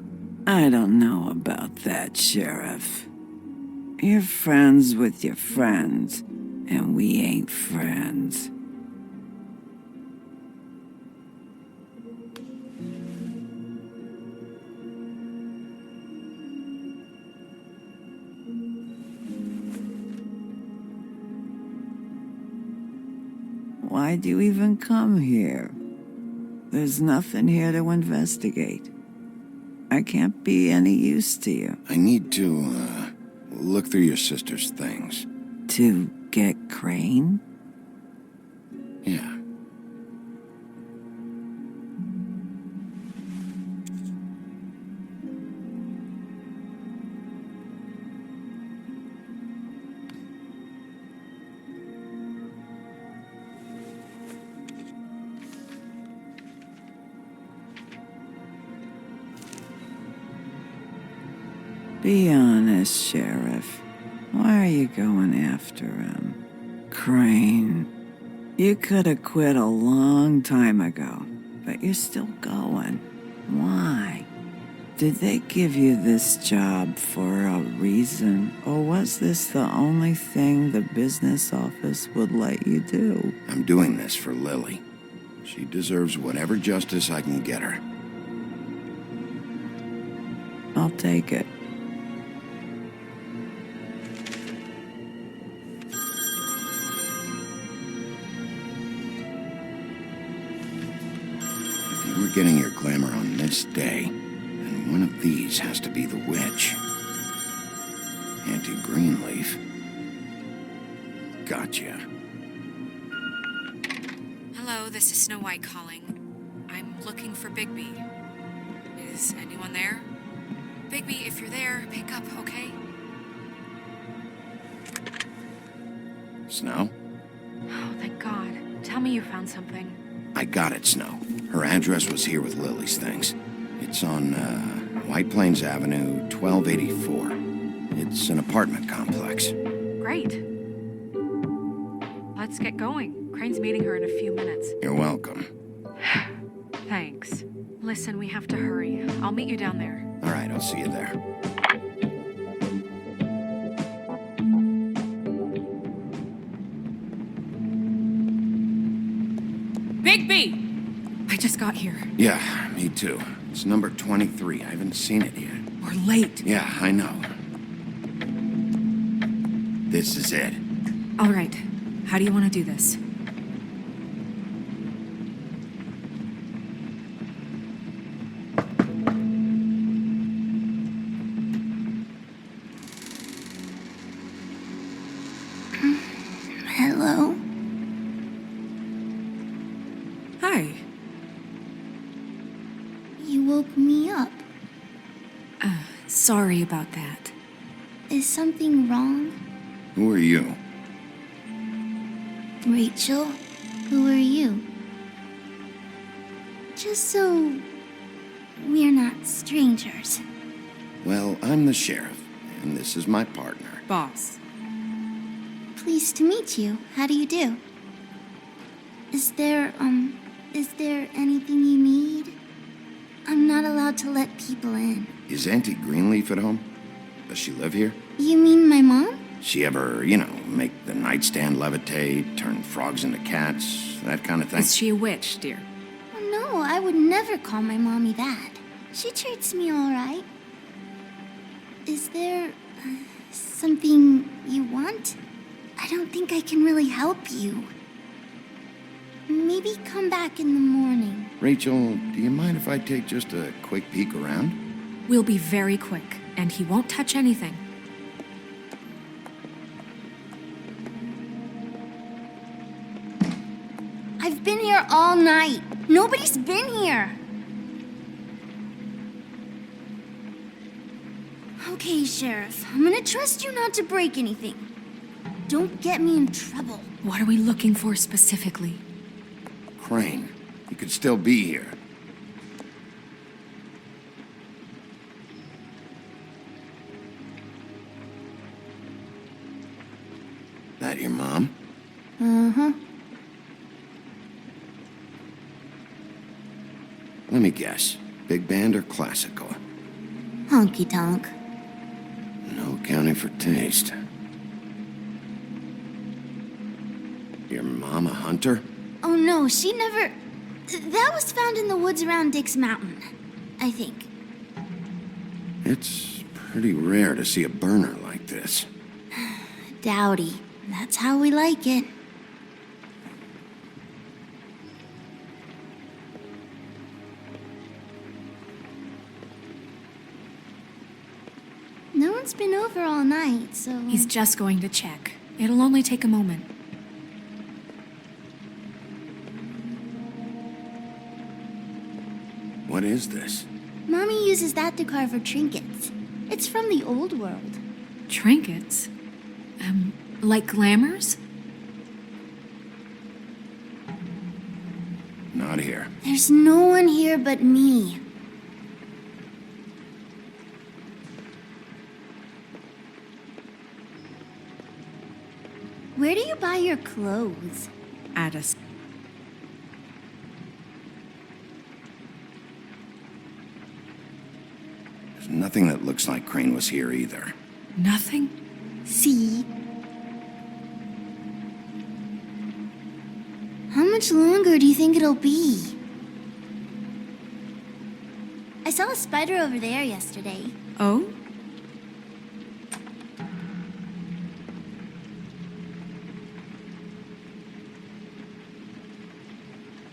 I don't know about that, Sheriff. You're friends with your friends, and we ain't friends. Why'd you even come here? There's nothing here to investigate. I can't be any use to you. I need to, look through your sister's things. To get Crane? Yeah. Be honest, Sheriff. Why are you going after him? Crane. You could have quit a long time ago, but you're still going. Why? Did they give you this job for a reason, or was this the only thing the business office would let you do? I'm doing this for Lily. She deserves whatever justice I can get her. I'll take it. If you were getting your glamour on this day, then one of these has to be the witch. Auntie Greenleaf. Gotcha. Hello, this is Snow White calling. I'm looking for Bigby. Is anyone there? Bigby, if you're there, pick up, okay? Snow? Oh, thank God. Tell me you found something. I got it, Snow. Her address was here with Lily's things. It's on, White Plains Avenue, 1284. It's an apartment complex. Great. Let's get going. Crane's meeting her in a few minutes. You're welcome. Thanks. Listen, we have to hurry. I'll meet you down there. All right, I'll see you there. Bigby! I I just got here. Yeah, me too. It's number 23. I haven't seen it yet. We're late. Yeah, I know. This is it. All right. How do you want to do this? Hello? Hi. You woke me up. Sorry about that. Is something wrong? Who are you? Rachel? Who are you? Just so we're not strangers. Well, I'm the sheriff, and this is my partner. Boss. Pleased to meet you. How do you do? Is there anything you need? I'm not allowed to let people in. Is Auntie Greenleaf at home? Does she live here? You mean my mom? She ever, make the nightstand levitate, turn frogs into cats, that kind of thing? Is she a witch, dear? Oh, no, I would never call my mommy that. She treats me all right. Is there something you want? I don't think I can really help you. Maybe come back in the morning. Rachel, do you mind if I take just a quick peek around? We'll be very quick, and he won't touch anything. I've been here all night. Nobody's been here. Okay, Sheriff. I'm gonna trust you not to break anything. Don't get me in trouble. What are we looking for specifically? Crane. He could still be here. That your mom? Uh-huh. Let me guess. Big band or classical? Honky tonk. No accounting for taste. Your mom a hunter? Oh no, she never... That was found in the woods around Dick's Mountain, I think. It's pretty rare to see a burner like this. Dowdy. That's how we like it. No one's been over all night, so... He's just going to check. It'll only take a moment. What is this? Mommy uses that to carve her trinkets. It's from the old world. Trinkets? Like glamours? Not here. There's no one here but me. Where do you buy your clothes? At a... There's nothing that looks like Crane was here either. Nothing? See? How much longer do you think it'll be? I saw a spider over there yesterday. Oh?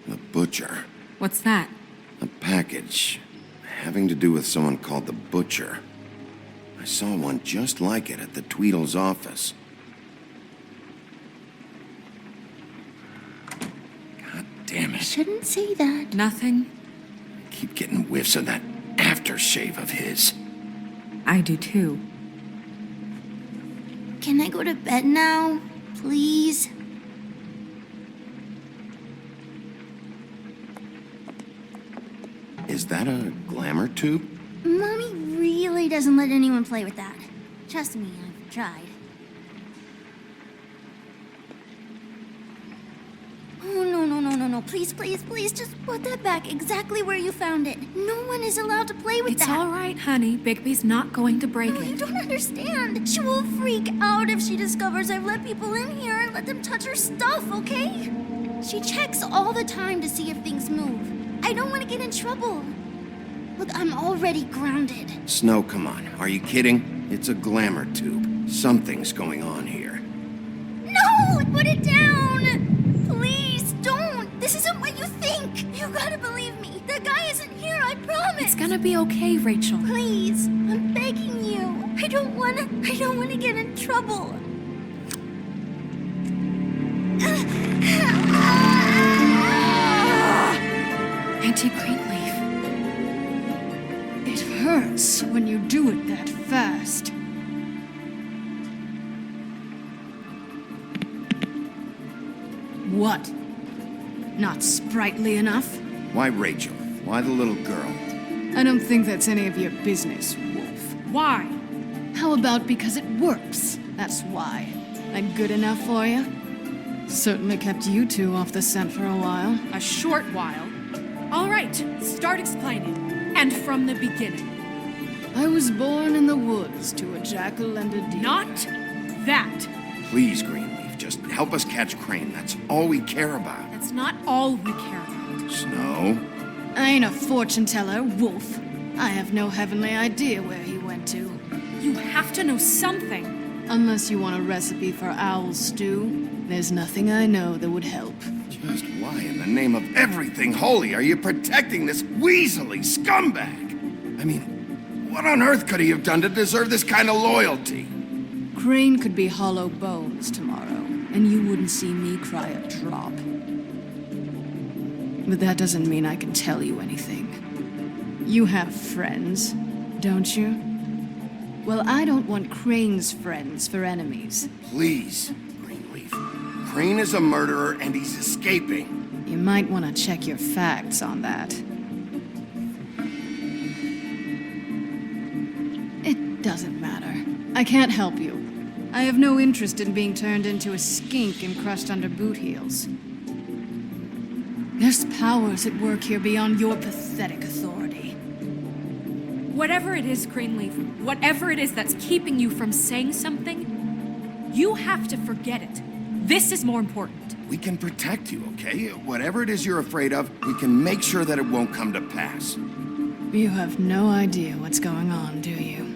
The Butcher. What's that? A package having to do with someone called the Butcher. I saw one just like it at the Tweedle's office. God damn it. Shouldn't say that. Nothing? I keep getting whiffs of that aftershave of his. I do too. Can I go to bed now? Please? Is that a glamour tube? Mommy really doesn't let anyone play with that. Trust me, I've tried. Oh, no. Please, just put that back exactly where you found it. No one is allowed to play with that. It's all right, honey. Bigby's not going to break it. You don't understand. She will freak out if she discovers I've let people in here and let them touch her stuff, okay? She checks all the time to see if things move. I don't want to get in trouble. Look, I'm already grounded. Snow, come on. Are you kidding? It's a glamour tube. Something's going on here. No! Put it down! Please, don't! This isn't what you think! You gotta believe me. That guy isn't here, I promise! It's gonna be okay, Rachel. Please, I'm begging you. I don't wanna get in trouble. Auntie Greenleaf. It hurts when you do it that fast. What? Not sprightly enough? Why Rachel? Why the little girl? I don't think that's any of your business, Wolf. Why? How about because it works? That's why. I'm good enough for you? Certainly kept you two off the scent for a while. A short while. All right, start explaining. And from the beginning. I was born in the woods to a jackal and a deer. Not that. Please, Greenleaf, just help us catch Crane. That's all we care about. That's not all we care about. Snow? I ain't a fortune teller, Wolf. I have no heavenly idea where he went to. You have to know something. Unless you want a recipe for owl stew, there's nothing I know that would help. Just why in the name of everything holy are you protecting this weaselly scumbag? I mean, what on earth could he have done to deserve this kind of loyalty? Crane could be hollow bones tomorrow, and you wouldn't see me cry a drop. But that doesn't mean I can tell you anything. You have friends, don't you? Well, I don't want Crane's friends for enemies. Please, Greenleaf. Crane is a murderer and he's escaping. You might want to check your facts on that. It doesn't matter. I can't help you. I have no interest in being turned into a skink and crushed under boot heels. There's powers at work here beyond your pathetic authority. Whatever it is, Greenleaf, whatever it is that's keeping you from saying something, you have to forget it. This is more important. We can protect you, okay? Whatever it is you're afraid of, we can make sure that it won't come to pass. You have no idea what's going on, do you?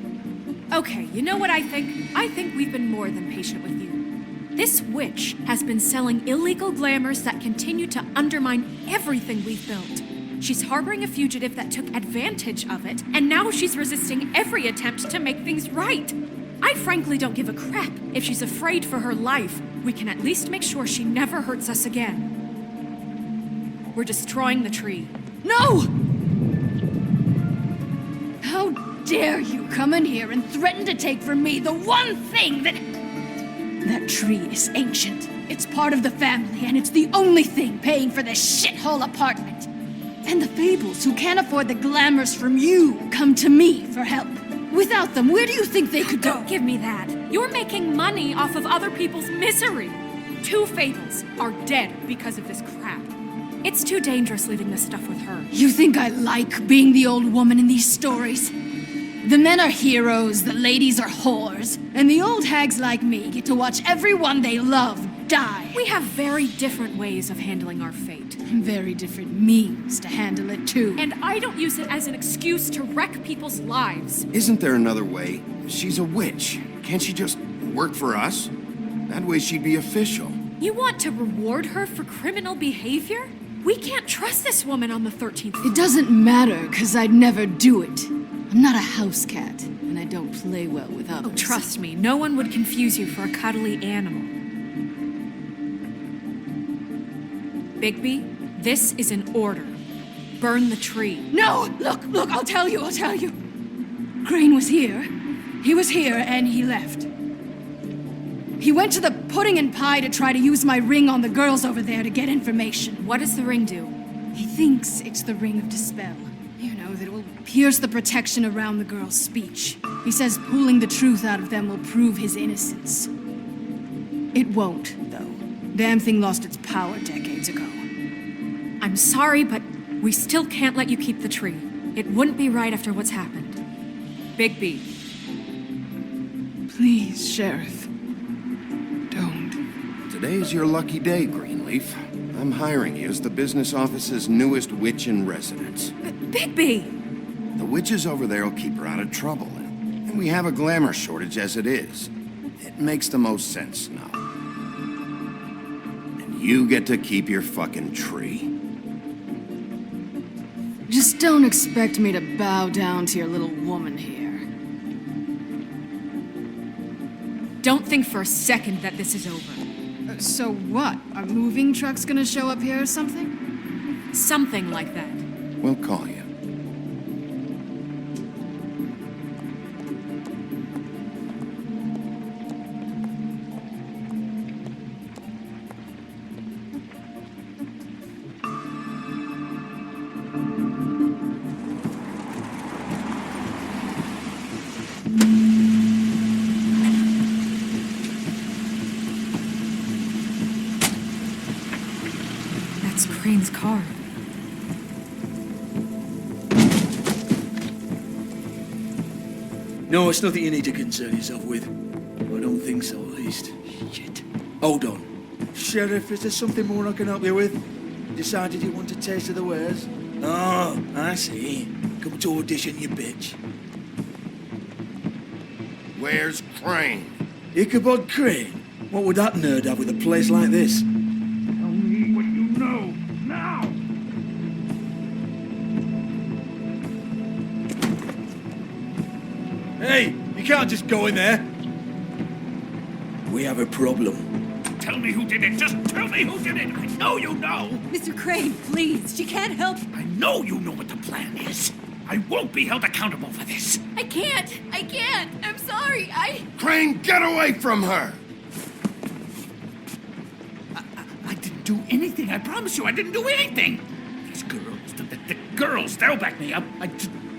Okay, you know what I think? I think we've been more than patient with you. This witch has been selling illegal glamours that continue to undermine everything we've built. She's harboring a fugitive that took advantage of it, and now she's resisting every attempt to make things right. I frankly don't give a crap. If she's afraid for her life, we can at least make sure she never hurts us again. We're destroying the tree. No! How dare you come in here and threaten to take from me the one thing that... That tree is ancient. It's part of the family, and it's the only thing paying for this shithole apartment. And the Fables, who can't afford the glamours from you, come to me for help. Without them, where do you think they could go? Don't give me that. You're making money off of other people's misery. 2 Fables are dead because of this crap. It's too dangerous leaving this stuff with her. You think I like being the old woman in these stories? The men are heroes, the ladies are whores, and the old hags like me get to watch everyone they love die. We have very different ways of handling our fate. Very different means to handle it, too. And I don't use it as an excuse to wreck people's lives. Isn't there another way? She's a witch. Can't she just work for us? That way she'd be official. You want to reward her for criminal behavior? We can't trust this woman on the 13th floor. It doesn't matter, because I'd never do it. I'm not a house cat, and I don't play well with others. Oh, trust me, no one would confuse you for a cuddly animal. Bigby, this is an order. Burn the tree. No! Look, I'll tell you. Crane was here. He was here, and he left. He went to the pudding and pie to try to use my ring on the girls over there to get information. What does the ring do? He thinks it's the ring of dispel. You know, that it will pierce the protection around the girls' speech. He says pulling the truth out of them will prove his innocence. It won't, though. Damn thing lost its power decades ago. I'm sorry, but we still can't let you keep the tree. It wouldn't be right after what's happened. Bigby. Please, Sheriff. Don't. Today's your lucky day, Greenleaf. I'm hiring you as the business office's newest witch in residence. Bigby! The witches over there will keep her out of trouble, and we have a glamour shortage as it is. It makes the most sense now. And you get to keep your fucking tree. Just don't expect me to bow down to your little woman here. Don't think for a second that this is over. So what? Are moving trucks gonna show up here or something? Something like that. We'll call you. That's Crane's car. No, it's nothing you need to concern yourself with. I don't think so, at least. Shit. Hold on. Sheriff, is there something more I can help you with? Decided you want a taste of the wares? Oh, I see. Come to audition, you bitch. Where's Crane? Ichabod Crane? What would that nerd have with a place like this? Tell me what you know, now! Hey, you can't just go in there. We have a problem. Tell me who did it. Just tell me who did it. I know you know. Mr. Crane, please. She can't help. I know you know what the plan is. I won't be held accountable for this. I can't. I'm sorry. Crane, get away from her! I didn't do anything. I promise you, I didn't do anything. These girls, the girls, they'll back me up. I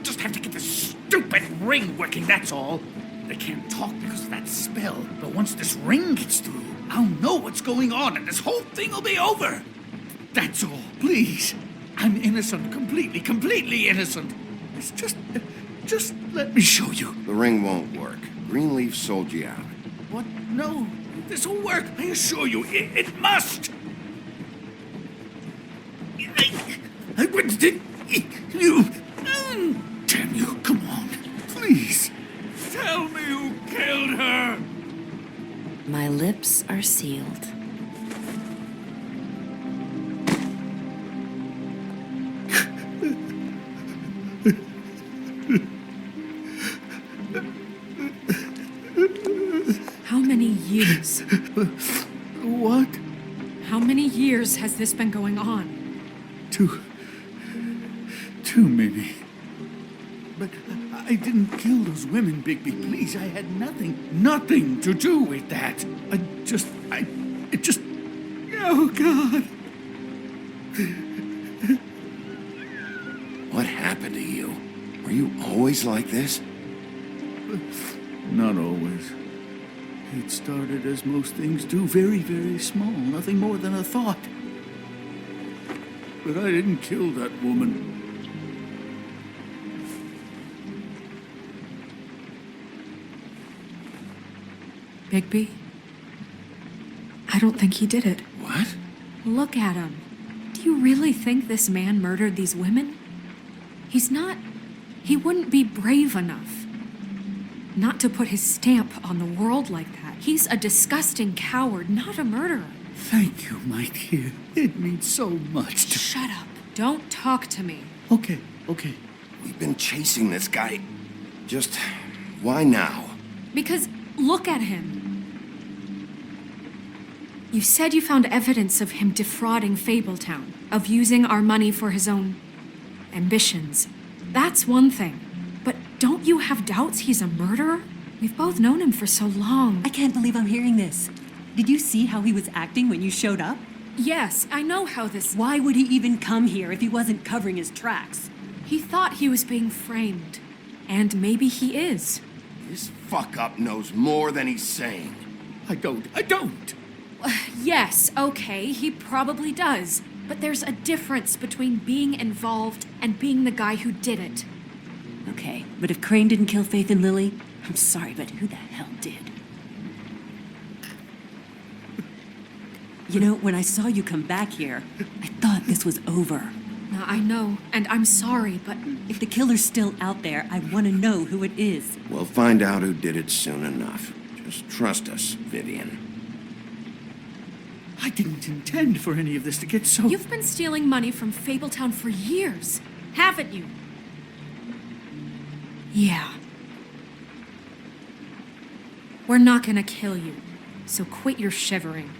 just have to get this stupid ring working, that's all. They can't talk because of that spell. But once this ring gets through, I'll know what's going on and this whole thing will be over. That's all. Please. I'm innocent. Completely innocent. It's just let me show you. The ring won't work. Greenleaf sold you out. What? No. This will work. I assure you. It must. I wouldn't. You. Damn you. Come on. Please. Tell me who killed her. My lips are sealed. How many years? What? How many years has this been going on? Too many. But I didn't kill those women, Bigby. Please, I had nothing to do with that. It just... Oh, God. What happened to you? Were you always like this? Not always. It started as most things do, very, very small, nothing more than a thought. But I didn't kill that woman. Bigby? I don't think he did it. What? Look at him. Do you really think this man murdered these women? He's not... He wouldn't be brave enough. Not to put his stamp on the world like that. He's a disgusting coward, not a murderer. Thank you, my dear. It means so much to... Shut up. Don't talk to me. Okay. We've been chasing this guy. Just... why now? Because look at him. You said you found evidence of him defrauding Fabletown, of using our money for his own ambitions. That's one thing. But don't you have doubts he's a murderer? We've both known him for so long. I can't believe I'm hearing this. Did you see how he was acting when you showed up? Yes, I know how this... Why would he even come here if he wasn't covering his tracks? He thought he was being framed. And maybe he is. This fuck-up knows more than he's saying. I don't. Yes, okay, he probably does. But there's a difference between being involved and being the guy who did it. Okay, but if Crane didn't kill Faith and Lily, I'm sorry, but who the hell did? You know, when I saw you come back here, I thought this was over. Now, I know, and I'm sorry, but if the killer's still out there, I want to know who it is. We'll find out who did it soon enough. Just trust us, Vivian. I didn't intend for any of this to get so... You've been stealing money from Fabletown for years, haven't you? Yeah. We're not gonna kill you, so quit your shivering.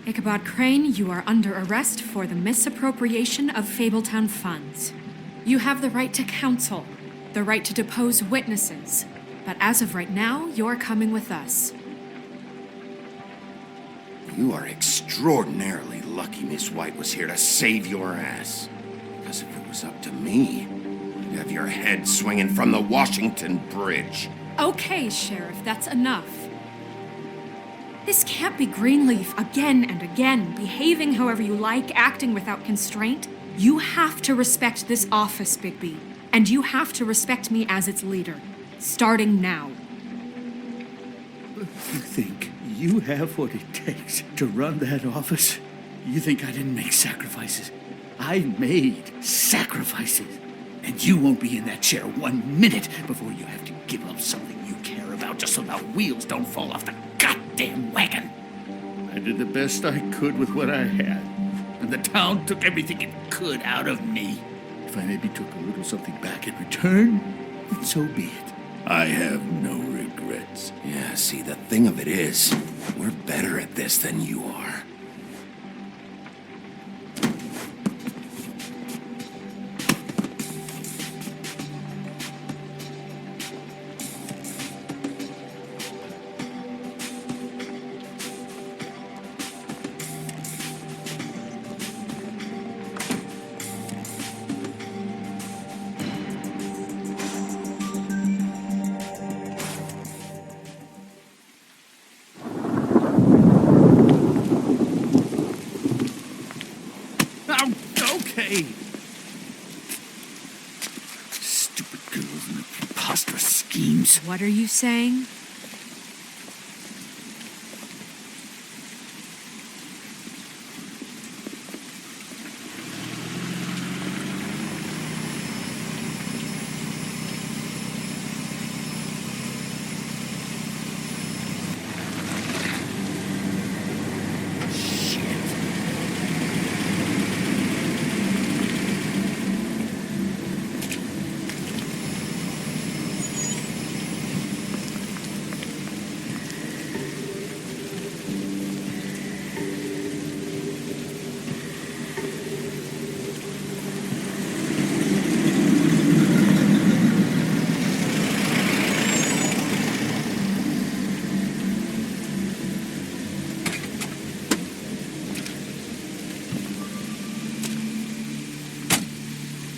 Ichabod Crane, you are under arrest for the misappropriation of Fabletown funds. You have the right to counsel, the right to depose witnesses, but as of right now, you're coming with us. You are extraordinarily lucky Miss White was here to save your ass. Because if it was up to me, I'd have your head swinging from the Washington Bridge. Okay, Sheriff, that's enough. This can't be Greenleaf again and again, behaving however you like, acting without constraint. You have to respect this office, Bigby. And you have to respect me as its leader. Starting now. You think you have what it takes to run that office? You think I didn't make sacrifices? I made sacrifices. And you won't be in that chair 1 minute before you have to give up something you care about just so the wheels don't fall off the goddamn wagon. I did the best I could with what I had, and the town took everything it could out of me. If I maybe took a little something back in return, then so be it. I have no regrets. Yeah, see, the thing of it is, we're better at this than you are. Okay. Stupid girls and their preposterous schemes. What are you saying?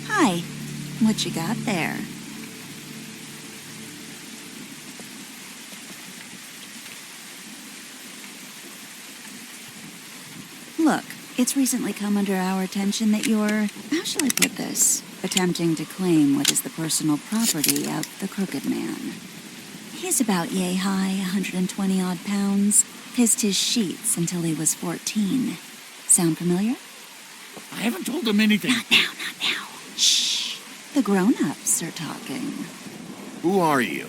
Hi. What you got there? Look, it's recently come under our attention that you're, how shall I put this, attempting to claim what is the personal property of the Crooked Man. He's about yay high, 120 odd pounds, pissed his sheets until he was 14. Sound familiar? I haven't told them anything. Not now, not now. Shh. The grown-ups are talking. Who are you?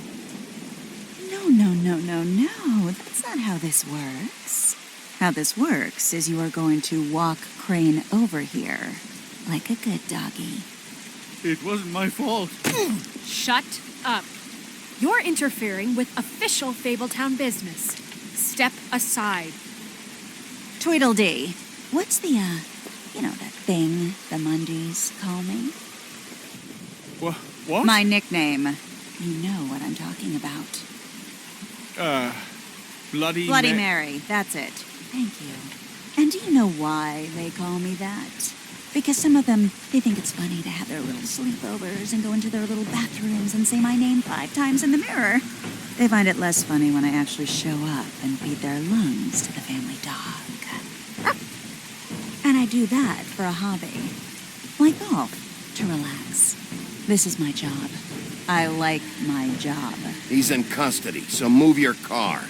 No. That's not how this works. How this works is you are going to walk Crane over here, like a good doggy. It wasn't my fault. Shut up. You're interfering with official Fabletown business. Step aside. Tweedledee. What's the, that thing the Mundies call me? What? My nickname. You know what I'm talking about. Bloody Mary, that's it. Thank you. And do you know why they call me that? Because some of them, they think it's funny to have their little sleepovers and go into their little bathrooms and say my name 5 times in the mirror. They find it less funny when I actually show up and feed their lungs to the family dog. And I do that for a hobby. Like golf, to relax. This is my job. I like my job. He's in custody, so move your car.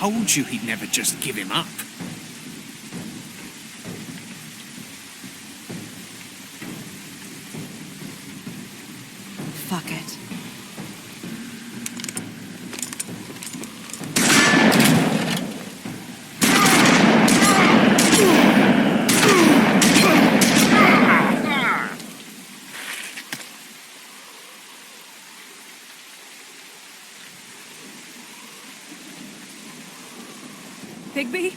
told you he'd never just give him up. Fuck it. Bigby?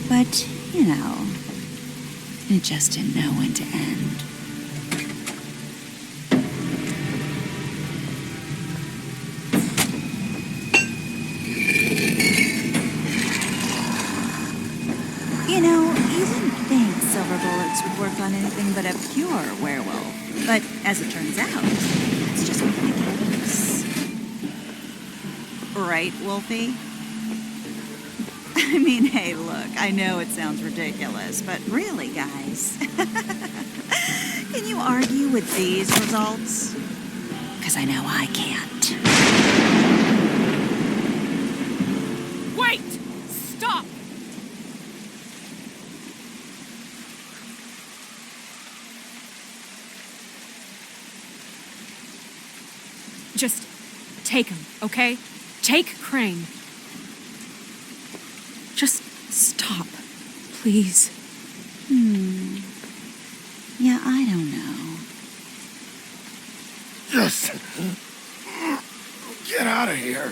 But, you know, it just didn't know when to end. You know, you wouldn't think silver bullets would work on anything but a pure werewolf. But as it turns out, that's just not the case. Right, Wolfie? I mean, hey, look, I know it sounds ridiculous, but really, guys, can you argue with these results? Because I know I can't. Wait! Stop! Just take him, okay? Take Crane. Just stop, please. Yeah, I don't know. Just get out of here.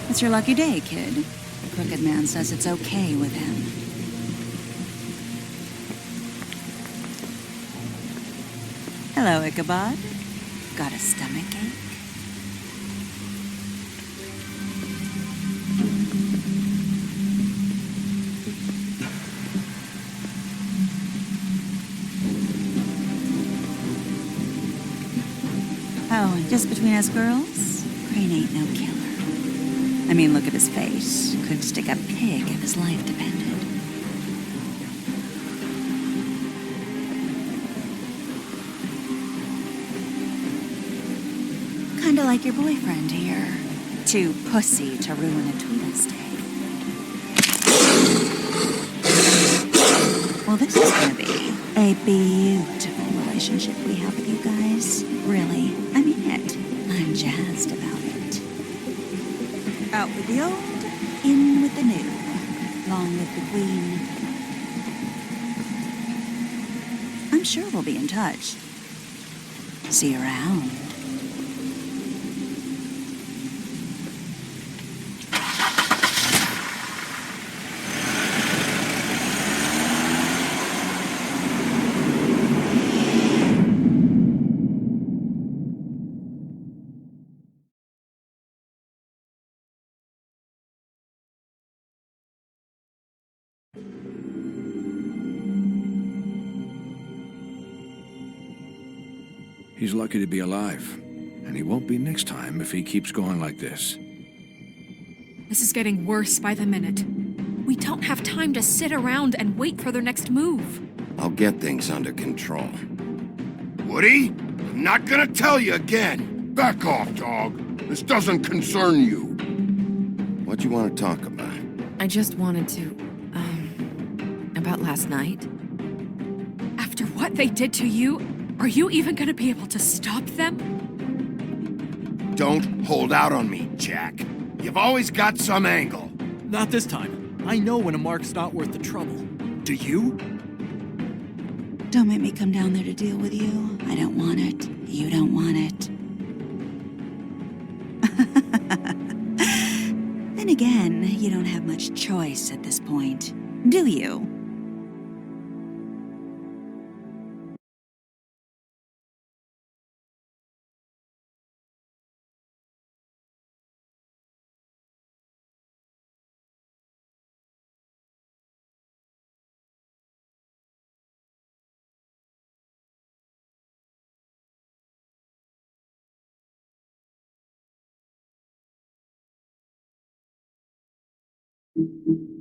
It's your lucky day, kid. The Crooked Man says it's okay with him. Hello, Ichabod. Got a stomachache? Oh, and just between us girls, Crane ain't no killer. I mean, look at his face. Could stick a pig if his life depended. like your boyfriend here. Too pussy to ruin a Tweedle's day. Well, this is gonna be a beautiful relationship we have with you guys. Really, I mean it. I'm jazzed about it. Out with the old, in with the new. Long live the Queen. I'm sure we'll be in touch. See you around. He's lucky to be alive, and he won't be next time if he keeps going like this. This is getting worse by the minute. We don't have time to sit around and wait for their next move. I'll get things under control. Woody, I'm not gonna tell you again. Back off, dog. This doesn't concern you. What you want to talk about? I just wanted to, about last night. After what they did to you, are you even gonna be able to stop them? Don't hold out on me, Jack. You've always got some angle. Not this time. I know when a mark's not worth the trouble. Do you? Don't make me come down there to deal with you. I don't want it. You don't want it. Then again, you don't have much choice at this point, do you? Thank you.